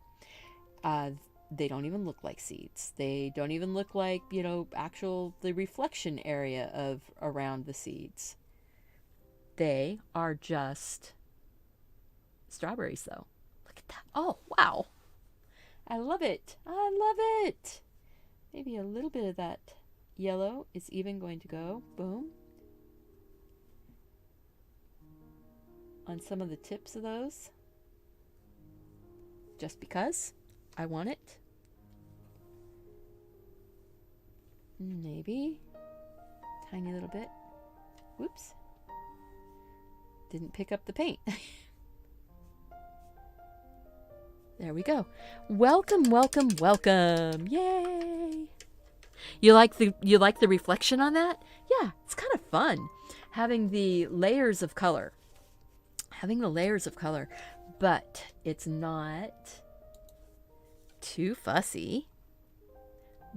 They don't even look like seeds. They don't even look like, the reflection area of around the seeds. They are just strawberries, though. Look at that. Oh, wow. I love it. I love it. Maybe a little bit of that yellow is even going to go, boom, on some of the tips of those. Just because I want it. Maybe tiny little bit. Whoops. Didn't pick up the paint. There we go. Welcome, welcome, welcome. Yay. You like the reflection on that? Yeah, it's kind of fun having the layers of color. But it's not too fussy.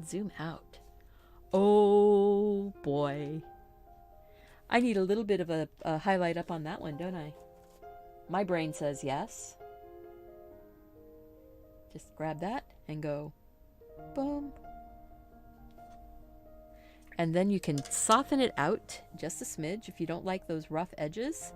Zoom out. Oh boy. I need a little bit of a highlight up on that one, don't I? My brain says yes. Just grab that and go boom. And then you can soften it out just a smidge if you don't like those rough edges.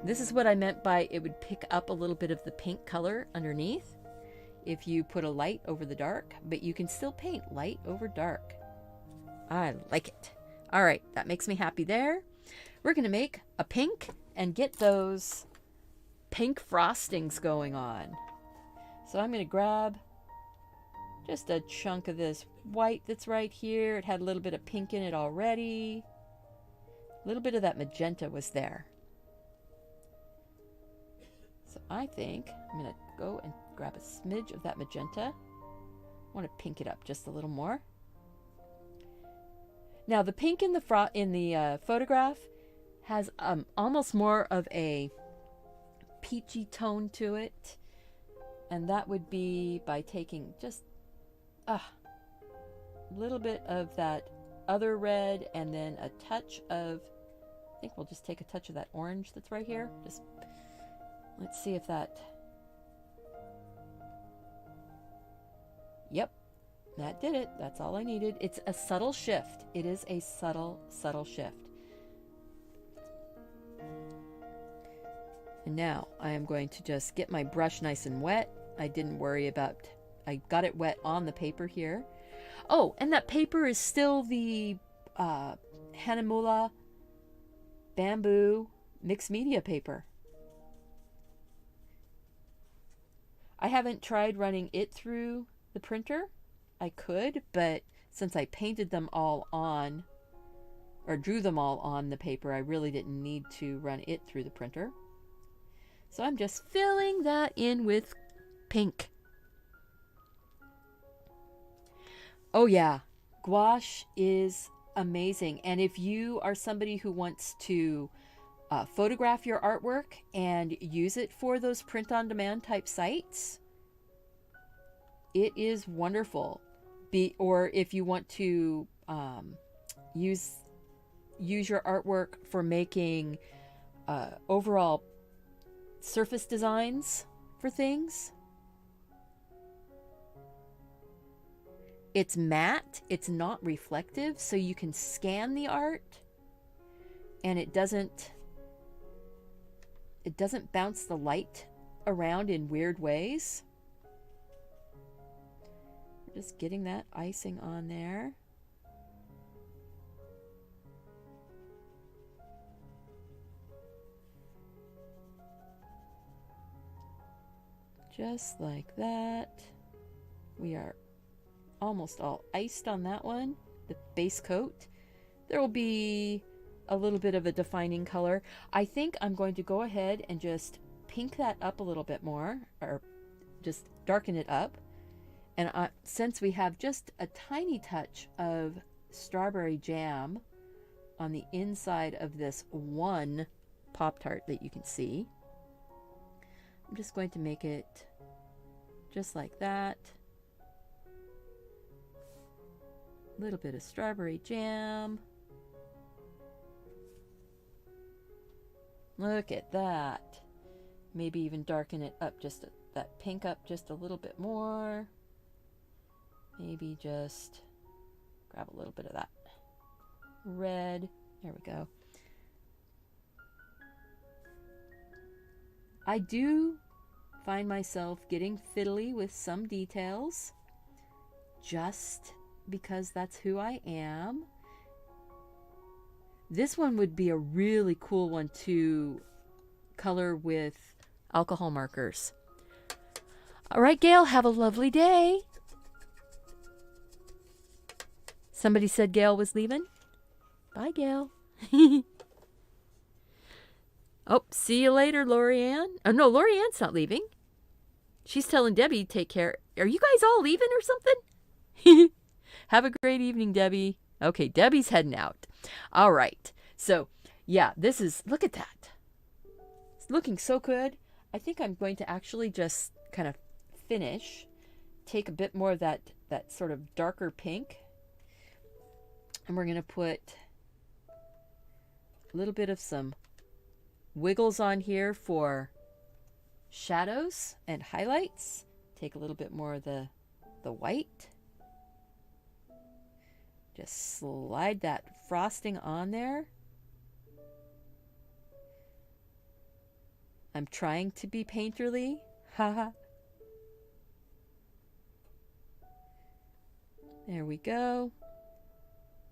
This is what I meant by it would pick up a little bit of the pink color underneath if you put a light over the dark, but you can still paint light over dark. I like it. All right, that makes me happy there. We're going to make a pink and get those pink frostings going on. So I'm going to grab just a chunk of this white that's right here. It had a little bit of pink in it already. A little bit of that magenta was there. So I think I'm going to go and grab a smidge of that magenta. I want to pink it up just a little more. Now the pink in the photograph has almost more of a peachy tone to it. And that would be by taking just a little bit of that other red and then a touch of, I think we'll just take a touch of that orange that's right here. Just let's see if that, yep, that did it. That's all I needed. It's a subtle shift. It is a subtle shift. And now I am going to just get my brush nice and wet. I didn't worry about I got it wet on the paper here. Oh, and that paper is still the Hanamula bamboo mixed media paper. I haven't tried running it through the printer. I could, but since I painted them all on, or drew them all on the paper, I really didn't need to run it through the printer. So I'm just filling that in with pink. Oh yeah, gouache is amazing. And if you are somebody who wants to photograph your artwork and use it for those print-on-demand type sites, it is wonderful. Or if you want to use your artwork for making overall surface designs for things. It's matte, it's not reflective, so you can scan the art and it doesn't bounce the light around in weird ways. We're just getting that icing on there. Just like that. We are almost all iced on that one, the base coat. There will be a little bit of a defining color. I think I'm going to go ahead and just pink that up a little bit more, or just darken it up. And since we have just a tiny touch of strawberry jam on the inside of this one Pop-Tart that you can see, I'm just going to make it just like that. A little bit of strawberry jam. Look at that. Maybe even darken it up, just that pink up just a little bit more. Maybe just grab a little bit of that red. There we go. I do find myself getting fiddly with some details just because that's who I am. This one would be a really cool one to color with alcohol markers. All right, Gail, have a lovely day. Somebody said Gail was leaving. Bye, Gail. Oh, see you later, Lorianne. Oh, no, Lorianne's not leaving. She's telling Debbie to take care. Are you guys all leaving or something? Have a great evening, Debbie. Okay, Debbie's heading out. All right. So, yeah, this is, look at that. It's looking so good. I think I'm going to actually just kind of finish, take a bit more of that sort of darker pink, and we're going to put a little bit of some wiggles on here for shadows and highlights. Take a little bit more of the white. Just slide that frosting on there. I'm trying to be painterly. Haha. There we go.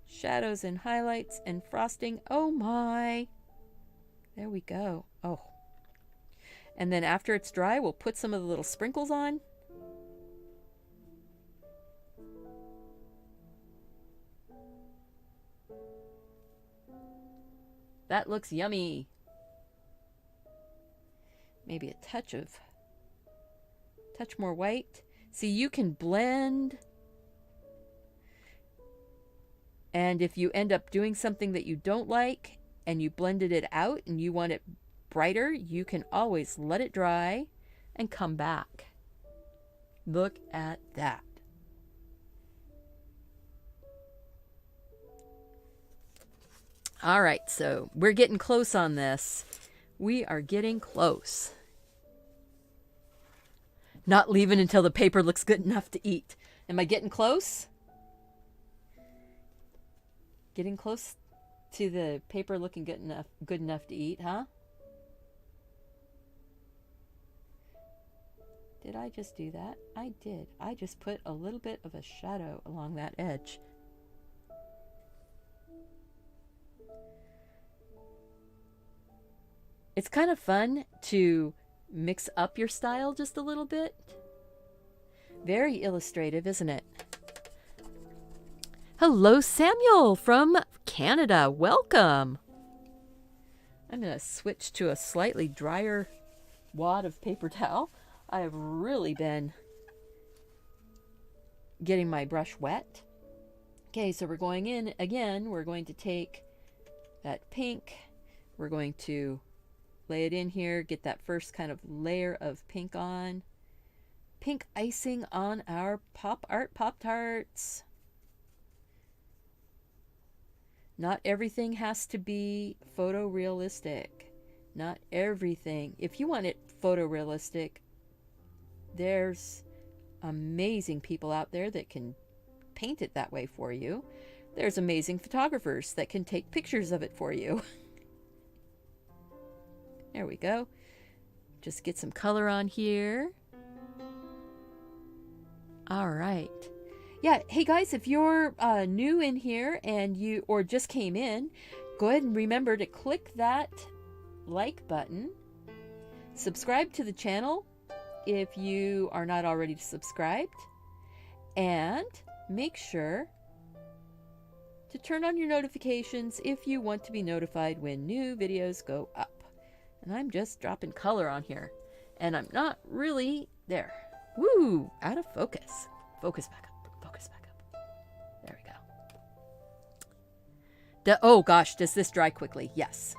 Shadows and highlights and frosting. Oh my. There we go. Oh. And then after it's dry, we'll put some of the little sprinkles on. That looks yummy. Maybe a touch more white. See, you can blend. And if you end up doing something that you don't like and you blended it out and you want it brighter, you can always let it dry and come back. Look at that. All right, so we're getting close on this. We are getting close. Not leaving until the paper looks good enough to eat. Am I getting close? Getting close to the paper looking good enough to eat, huh? Did I just do that? I did. I just put a little bit of a shadow along that edge. It's kind of fun to mix up your style just a little bit. Very illustrative, isn't it? Hello, Samuel from Canada. Welcome. I'm going to switch to a slightly drier wad of paper towel. I have really been getting my brush wet. Okay, so we're going in again. We're going to take that pink. We're going to lay it in here, get that first kind of layer of pink on. Pink icing on our pop art Pop-Tarts. Not everything has to be photorealistic. Not everything. If you want it photorealistic, there's amazing people out there that can paint it that way for you. There's amazing photographers that can take pictures of it for you. There we go. Just get some color on here. All right. Yeah, hey guys, if you're new in here and you or just came in, go ahead and remember to click that like button. Subscribe to the channel if you are not already subscribed, and make sure to turn on your notifications if you want to be notified when new videos go up. And I'm just dropping color on here, and I'm not really there. Woo! Out of focus. Focus back up. Focus back up. There we go. Oh gosh, does this dry quickly? Yes.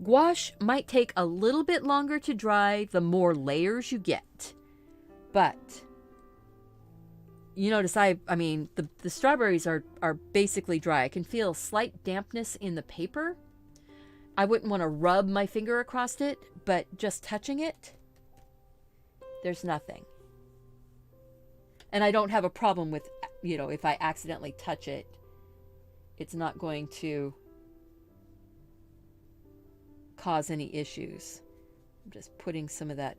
Gouache might take a little bit longer to dry the more layers you get. But you notice I mean the strawberries are basically dry. I can feel slight dampness in the paper. I wouldn't want to rub my finger across it, but just touching it, there's nothing. And I don't have a problem with, you know, if I accidentally touch it, it's not going to cause any issues. I'm just putting some of that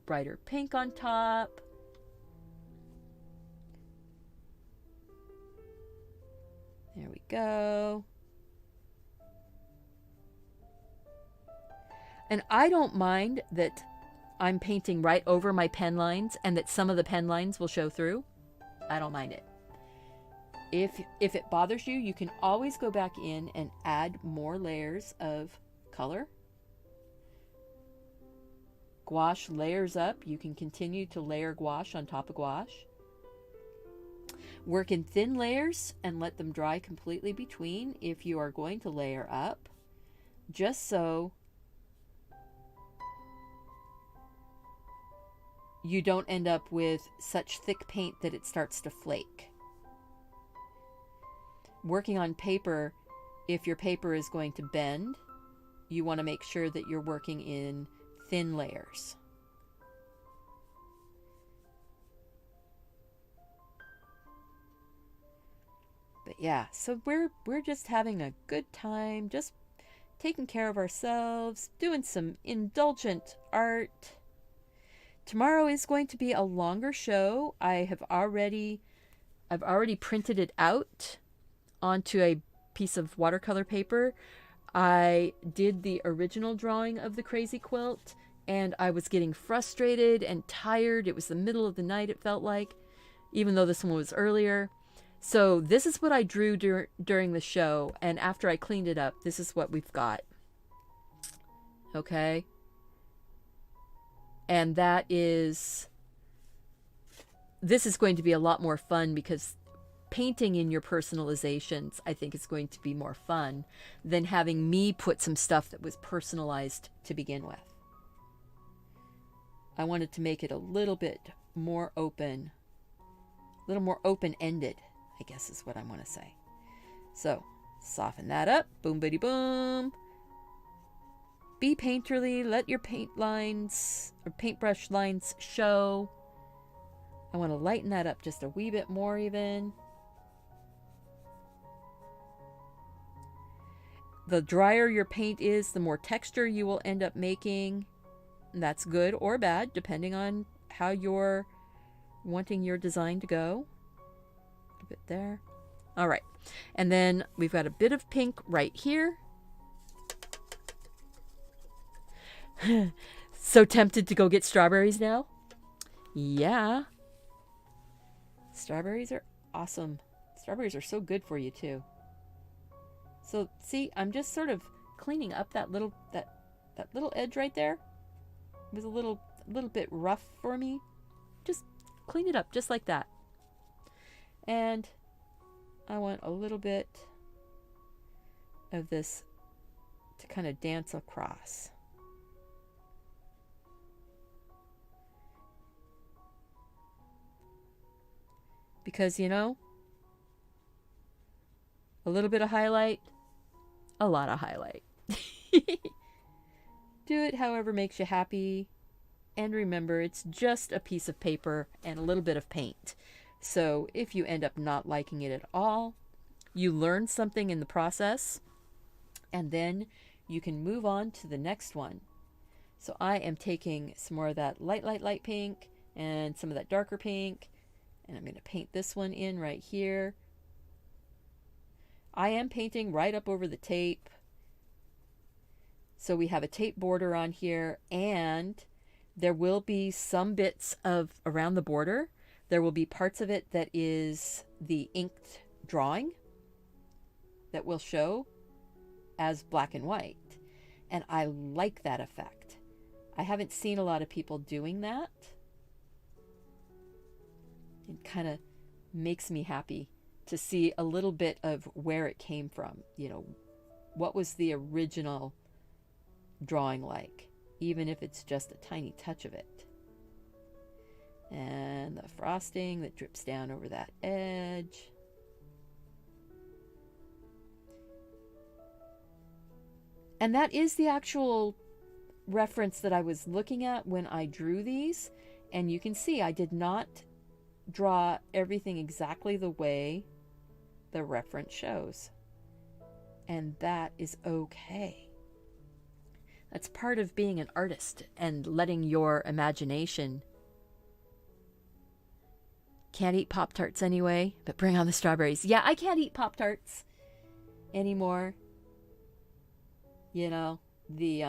brighter pink on top. There we go. And I don't mind that I'm painting right over my pen lines and that some of the pen lines will show through. I don't mind it. If it bothers you, you can always go back in and add more layers of color. Gouache layers up. You can continue to layer gouache on top of gouache. Work in thin layers and let them dry completely between if you are going to layer up, just so you don't end up with such thick paint that it starts to flake. Working on paper, if your paper is going to bend, you want to make sure that you're working in thin layers. But yeah, so we're just having a good time, just taking care of ourselves, doing some indulgent art. Tomorrow is going to be a longer show. I've already printed it out onto a piece of watercolor paper. I did the original drawing of the crazy quilt, and I was getting frustrated and tired. It was the middle of the night, it felt like, even though this one was earlier. So this is what I drew during the show, and after I cleaned it up, this is what we've got. Okay? And this is going to be a lot more fun because painting in your personalizations, I think, is going to be more fun than having me put some stuff that was personalized to begin with. I wanted to make it a little bit more open, a little more open-ended, I guess is what I want to say. So, soften that up. Boom, bitty, boom. Be painterly. Let your paint lines or paintbrush lines show. I want to lighten that up just a wee bit more even. The drier your paint is, the more texture you will end up making. That's good or bad, depending on how you're wanting your design to go. A bit there. All right. And then we've got a bit of pink right here. So tempted to go get strawberries now? Yeah. Strawberries are awesome. Strawberries are so good for you too. So see, I'm just sort of cleaning up that little edge right there. It was a little bit rough for me. Just clean it up just like that. And I want a little bit of this to kind of dance across. Because, you know, a little bit of highlight, a lot of highlight. Do it however makes you happy. And remember, it's just a piece of paper and a little bit of paint. So if you end up not liking it at all, you learn something in the process, and then you can move on to the next one. So I am taking some more of that light pink and some of that darker pink, and I'm going to paint this one in right here. I am painting right up over the tape. So we have a tape border on here, and there will be some bits of around the border. There will be parts of it that is the inked drawing that will show as black and white. And I like that effect. I haven't seen a lot of people doing that. It kind of makes me happy to see a little bit of where it came from. You know, what was the original drawing like, even if it's just a tiny touch of it. And the frosting that drips down over that edge. And that is the actual reference that I was looking at when I drew these. And you can see I did not draw everything exactly the way the reference shows. And that is okay. That's part of being an artist and letting your imagination. Can't eat Pop-Tarts anyway, but bring on the strawberries. Yeah, I can't eat Pop-Tarts anymore. You know, they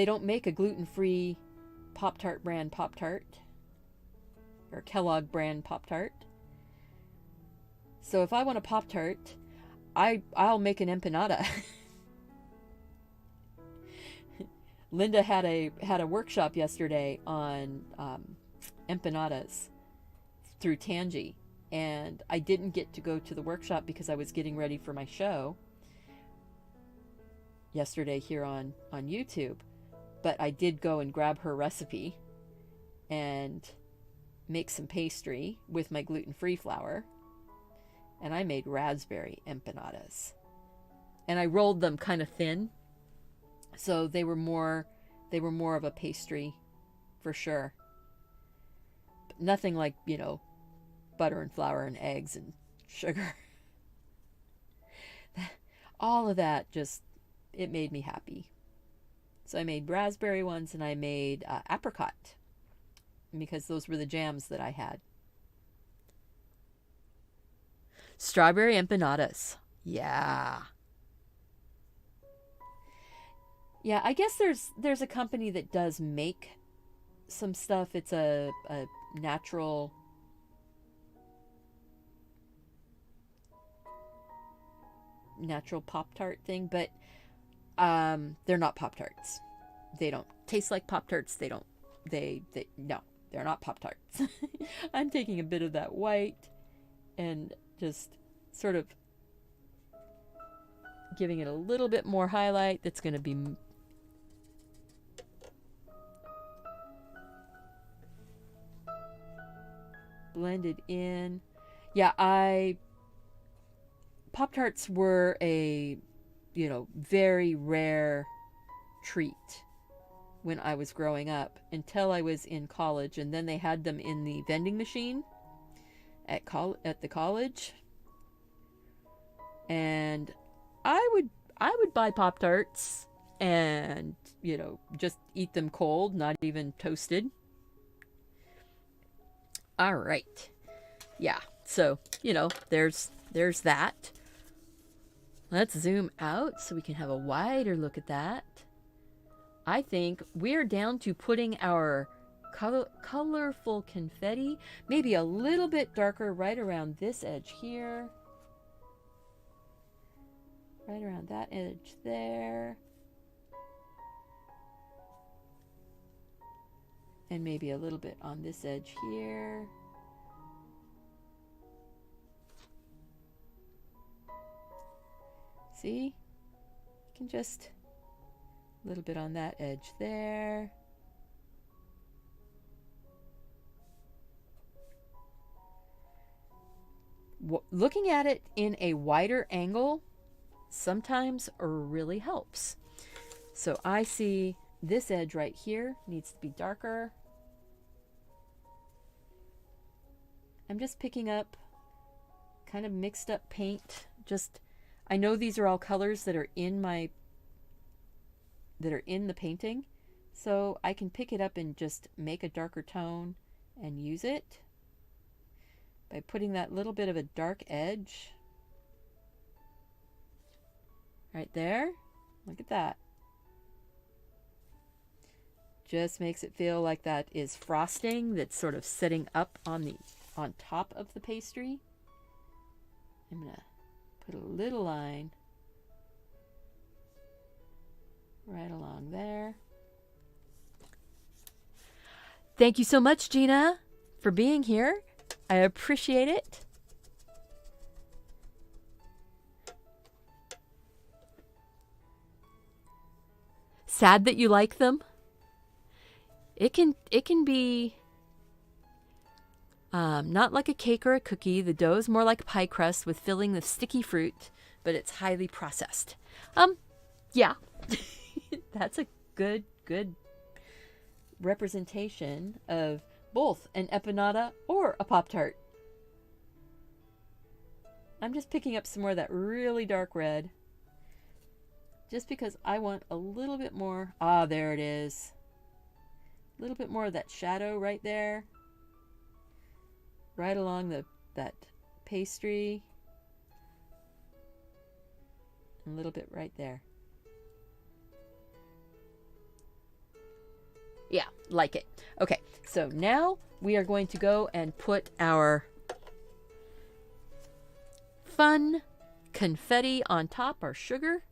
don't make a gluten-free Pop-Tart brand Pop-Tart or Kellogg brand Pop-Tart. So if I want a Pop-Tart, I'll make an empanada. Linda had a workshop yesterday on empanadas through Tangi, and I didn't get to go to the workshop because I was getting ready for my show yesterday here on YouTube. But I did go and grab her recipe and make some pastry with my gluten-free flour, and I made raspberry empanadas. And I rolled them kind of thin, so they were more of a pastry for sure. But nothing like, you know, butter and flour and eggs and sugar. All of that just, it made me happy. So I made raspberry ones, and I made apricot, because those were the jams that I had. Strawberry empanadas. Yeah. Yeah, I guess there's a company that does make some stuff. It's a natural Pop-Tart thing, but they're not Pop-Tarts. They don't taste like Pop-Tarts. No, they're not Pop-Tarts. I'm taking a bit of that white and just sort of giving it a little bit more highlight. That's going to be blended in. Yeah, Pop-Tarts were a, you know, very rare treat when I was growing up until I was in college, and then they had them in the vending machine at the college, and I I would buy Pop-Tarts and, just eat them cold, not even toasted. All right. Yeah. So, there's that. Let's zoom out so we can have a wider look at that. I think we're down to putting our colorful confetti, maybe a little bit darker right around this edge here. Right around that edge there. And maybe a little bit on this edge here. See? You can just a little bit on that edge there. Looking at it in a wider angle sometimes really helps. So I see this edge right here needs to be darker. I'm just picking up kind of mixed up paint. I know these are all colors that are in the painting, so I can pick it up and just make a darker tone and use it by putting that little bit of a dark edge right there. Look at that. Just makes it feel like that is frosting that's sort of sitting up on top of the pastry. I'm gonna put a little line right along there. Thank you so much, Gina, for being here. I appreciate it. Sad that you like them. It can be not like a cake or a cookie. The dough is more like pie crust with filling of sticky fruit, but it's highly processed. Yeah, that's a good representation of both an empanada or a Pop-Tart. I'm just picking up some more of that really dark red, just because I want a little bit more. Ah, there it is. A little bit more of that shadow right there, right along that pastry, a little bit right there. Yeah, like it. Okay, so now we are going to go and put our fun confetti on top, our sugar.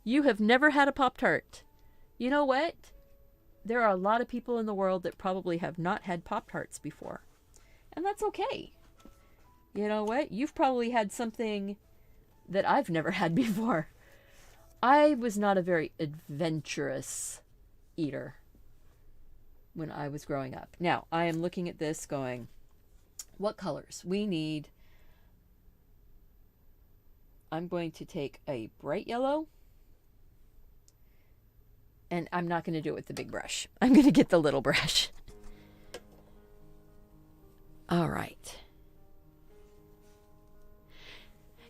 You have never had a Pop-Tart. You know what? There are a lot of people in the world that probably have not had Pop-Tarts before. And that's okay. You know what? You've probably had something that I've never had before. I was not a very adventurous eater when I was growing up. Now, I am looking at this going, what colors? We need... I'm going to take a bright yellow. And I'm not going to do it with the big brush. I'm going to get the little brush. All right.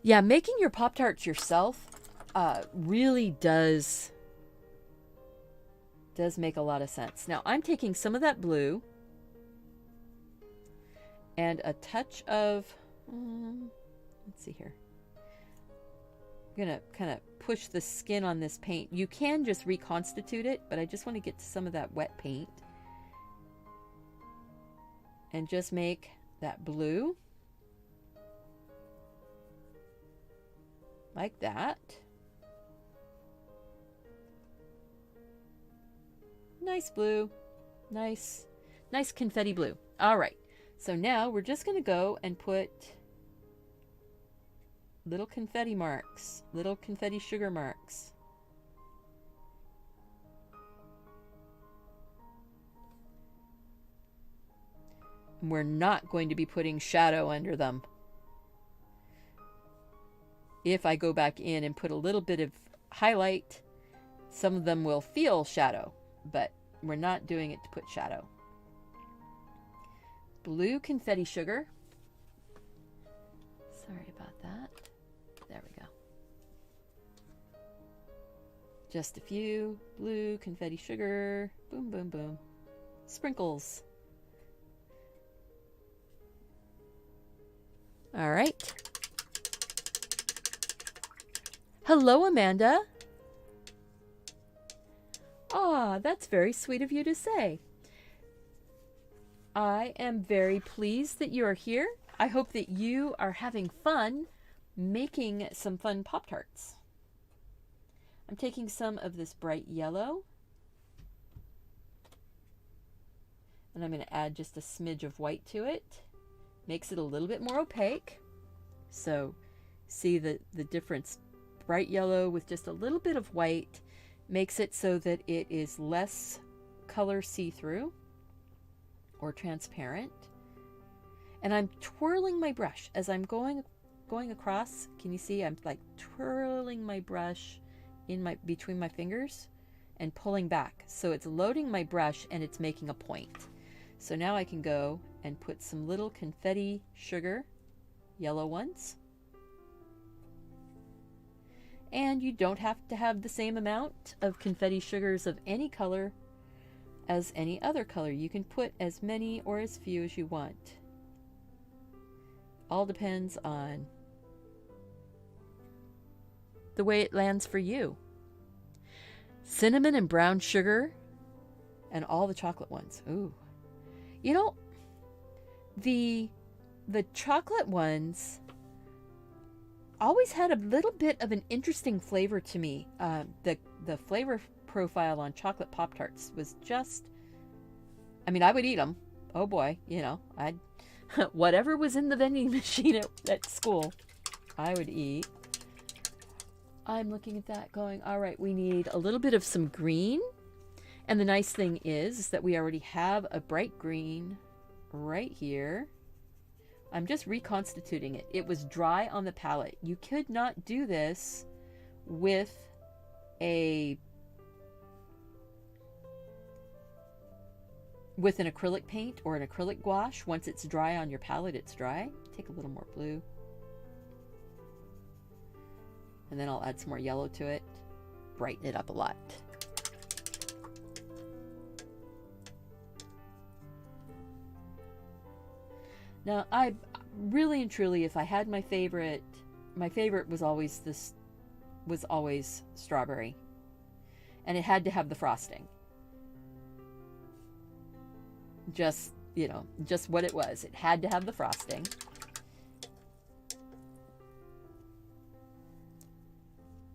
Yeah, making your Pop-Tarts yourself really does make a lot of sense. Now, I'm taking some of that blue and a touch of, let's see here. I'm going to kind of push the skin on this paint. You can just reconstitute it, but I just want to get to some of that wet paint and just make that blue like that. Nice blue. Nice confetti blue. All right. So now we're just going to go and put little confetti marks, little confetti sugar marks. And we're not going to be putting shadow under them. If I go back in and put a little bit of highlight, some of them will feel shadow, but we're not doing it to put shadow. Blue confetti sugar. Sorry about that. Just a few. Blue, confetti sugar. Boom, boom, boom. Sprinkles. All right. Hello, Amanda. Ah, that's very sweet of you to say. I am very pleased that you are here. I hope that you are having fun making some fun Pop-Tarts. I'm taking some of this bright yellow, and I'm going to add just a smidge of white to it. Makes it a little bit more opaque. So see the difference. Bright yellow with just a little bit of white makes it so that it is less color see-through or transparent. And I'm twirling my brush as I'm going across. Can you see? I'm like twirling my brush between my fingers and pulling back. So it's loading my brush and it's making a point. So now I can go and put some little confetti sugar, yellow ones. And you don't have to have the same amount of confetti sugars of any color as any other color. You can put as many or as few as you want. All depends on the way it lands for you. Cinnamon and brown sugar and all the chocolate ones. Ooh. You know, the chocolate ones always had a little bit of an interesting flavor to me. The flavor profile on chocolate Pop-Tarts was just, I mean, I would eat them. Oh boy, you know, I'd whatever was in the vending machine at school, I would eat. I'm looking at that going, all right, we need a little bit of some green. And the nice thing is that we already have a bright green right here. I'm just reconstituting it. It was dry on the palette. You could not do this with an acrylic paint or an acrylic gouache. Once it's dry on your palette, it's dry. Take a little more blue. And then I'll add some more yellow to it. Brighten it up a lot. Now, I really and truly, if I had my favorite was always strawberry. And it had to have the frosting. Just, you know, just what it was. It had to have the frosting.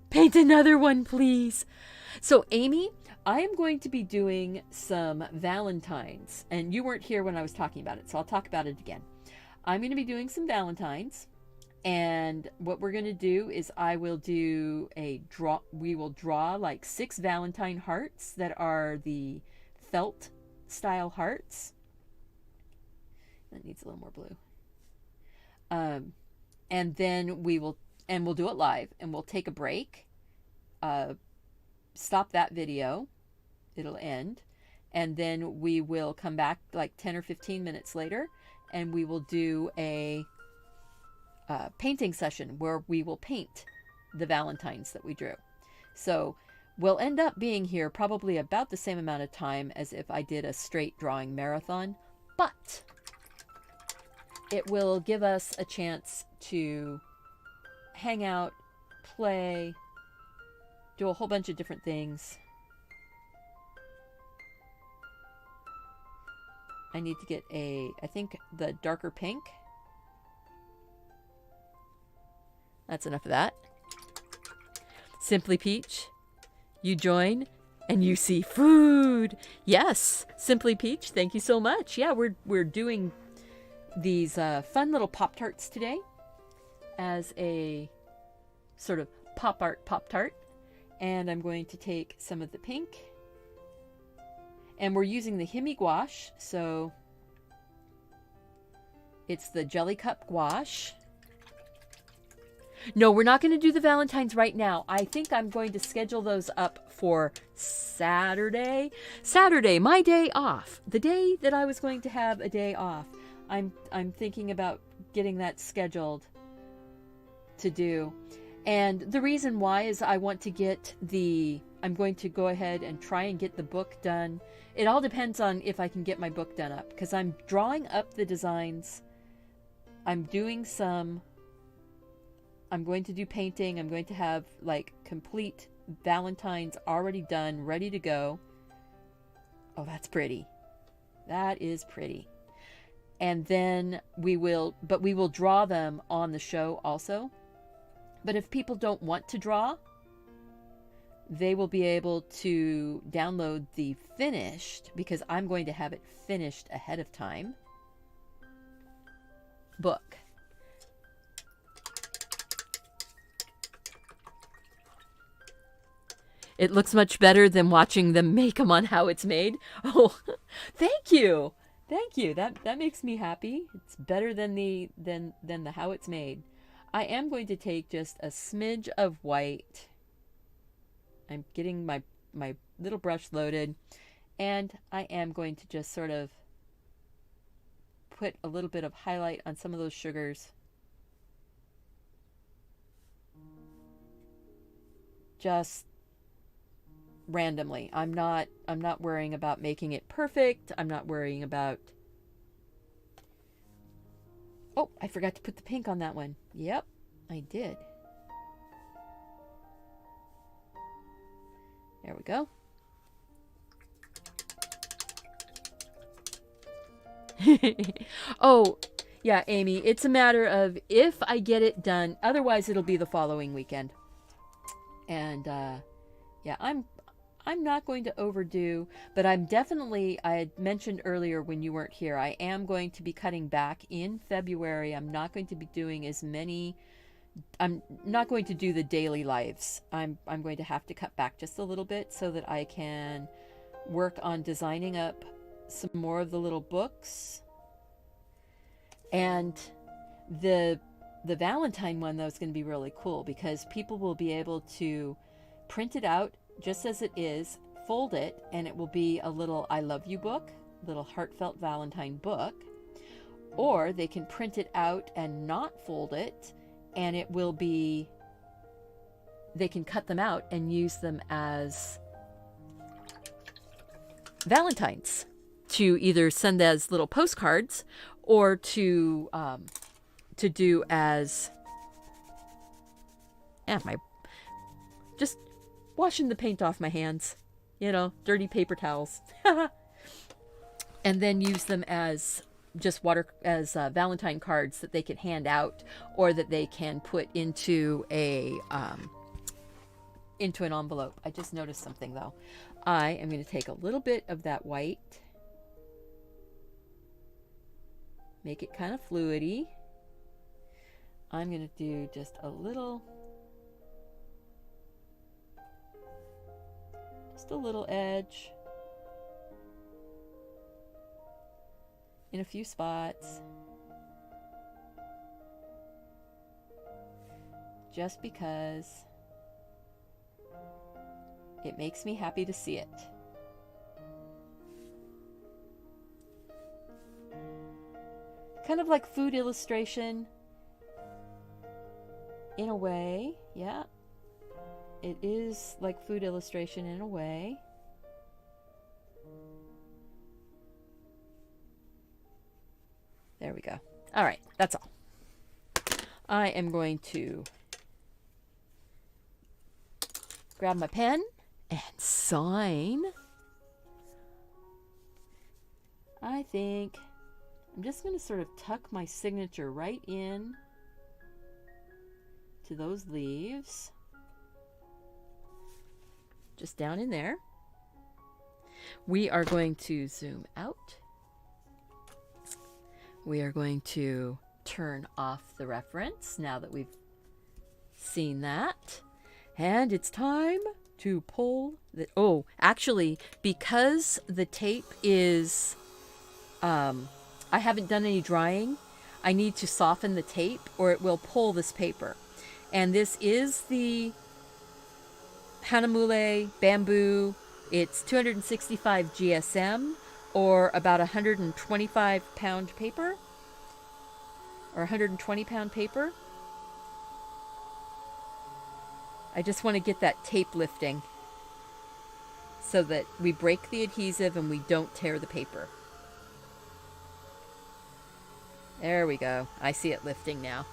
Paint another one, please. So, Amy, I am going to be doing some Valentines. And you weren't here when I was talking about it, so I'll talk about it again. I'm going to be doing some Valentines. And what we're going to do is we will draw like 6 Valentine hearts that are the felt style hearts. That needs a little more blue. And then we'll do it live, and we'll take a break, stop that video, it'll end, and then we will come back like 10 or 15 minutes later, and we will do a painting session where we will paint the Valentines that we drew. So we'll end up being here probably about the same amount of time as if I did a straight drawing marathon, but it will give us a chance to hang out, play, do a whole bunch of different things. I need to get I think the darker pink. That's enough of that. Simply Peach, you join and you see food. Yes, Simply Peach, thank you so much. Yeah, we're doing these fun little Pop-Tarts today as a sort of pop art Pop-Tart. And I'm going to take some of the pink. And we're using the Himi Gouache, so it's the Jelly Cup Gouache. No, we're not going to do the Valentines right now. I think I'm going to schedule those up for Saturday. Saturday, my day off. The day that I was going to have a day off. I'm thinking about getting that scheduled to do. And the reason why is I want to get the I'm going to go ahead and try and get the book done. It all depends on if I can get my book done up, because I'm drawing up the designs. I'm going to do painting. I'm going to have like complete Valentine's already done, ready to go. Oh, that's pretty. That is pretty. And then we will draw them on the show also. But if people don't want to draw, they will be able to download the finished, because I'm going to have it finished ahead of time, book. It looks much better than watching them make them on How It's Made. Oh, thank you. Thank you. That makes me happy. It's better than the How It's Made. I am going to take just a smidge of white. I'm getting my little brush loaded, and I am going to just sort of put a little bit of highlight on some of those sugars. Just randomly. I'm not worrying about making it perfect. I'm not worrying about... Oh, I forgot to put the pink on that one. Yep, I did. There we go. Oh, yeah, Amy, it's a matter of if I get it done. Otherwise, it'll be the following weekend. And yeah, I'm not going to overdo, but I had mentioned earlier when you weren't here, I am going to be cutting back in February. I'm not going to be doing as many. I'm not going to do the daily lives. I'm going to have to cut back just a little bit so that I can work on designing up some more of the little books. And the Valentine one, though, is going to be really cool because people will be able to print it out just as it is, fold it, and it will be a little I love you book, little heartfelt Valentine book. Or they can print it out and not fold it, and it will be, they can cut them out and use them as Valentines to either send as little postcards or to do as, just washing the paint off my hands, dirty paper towels, and then use them as just Valentine cards that they can hand out, or that they can put into an envelope. I just noticed something though. I am going to take a little bit of that white, make it kind of fluidy. I'm going to do just a little edge in a few spots, just because it makes me happy to see it. Kind of like food illustration in a way. Yeah, it is like food illustration in a way. There we go. All right, that's all. I am going to grab my pen and sign. I think I'm just going to sort of tuck my signature right in to those leaves. Just down in there. We are going to zoom out. We are going to turn off the reference now that we've seen that. And it's time to pull the... Oh, actually, because the tape is... I haven't done any drying, I need to soften the tape or it will pull this paper. And this is the Hanamule bamboo. It's 265 GSM, or about 125 pound paper, or 120 pound paper. I just want to get that tape lifting. so that we break the adhesive and we don't tear the paper. There we go. I see it lifting now.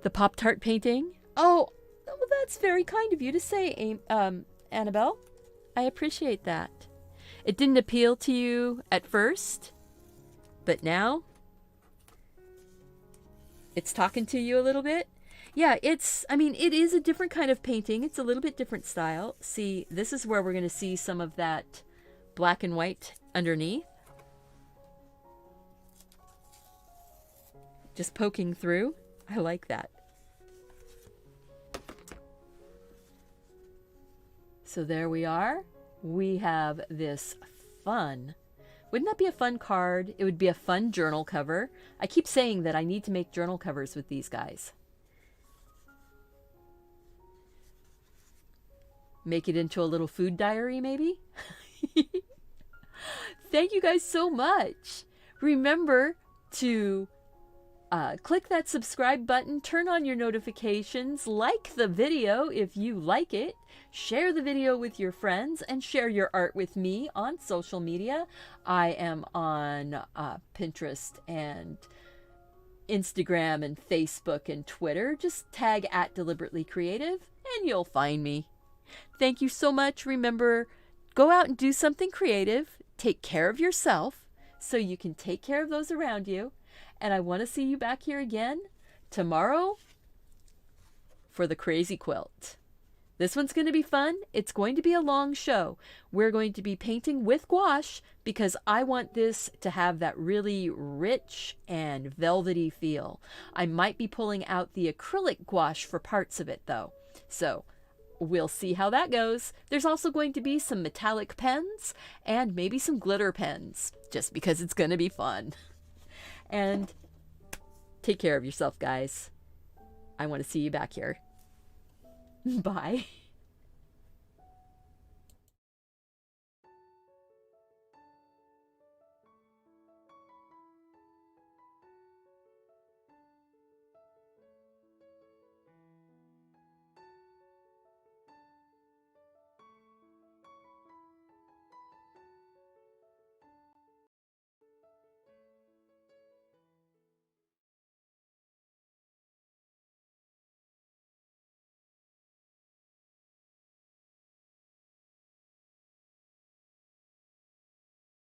The Pop-Tart painting. Oh, well, that's very kind of you to say, Annabelle. I appreciate that. It didn't appeal to you at first, but now it's talking to you a little bit. Yeah, it is a different kind of painting. It's a little bit different style. See, this is where we're going to see some of that black and white underneath. Just poking through. I like that. So there we are. We have this fun. Wouldn't that be a fun card? It would be a fun journal cover. I keep saying that I need to make journal covers with these guys. Make it into a little food diary, maybe? Thank you guys so much. Remember to click that subscribe button, turn on your notifications, like the video if you like it, share the video with your friends, and share your art with me on social media. I am on Pinterest and Instagram and Facebook and Twitter. Just tag @deliberatelycreative and you'll find me. Thank you so much. Remember, go out and do something creative. Take care of yourself so you can take care of those around you. And I want to see you back here again tomorrow for the crazy quilt. This one's going to be fun. It's going to be a long show. We're going to be painting with gouache because I want this to have that really rich and velvety feel. I might be pulling out the acrylic gouache for parts of it though. So we'll see how that goes. There's also going to be some metallic pens and maybe some glitter pens just because it's going to be fun. And take care of yourself, guys. I want to see you back here. Bye.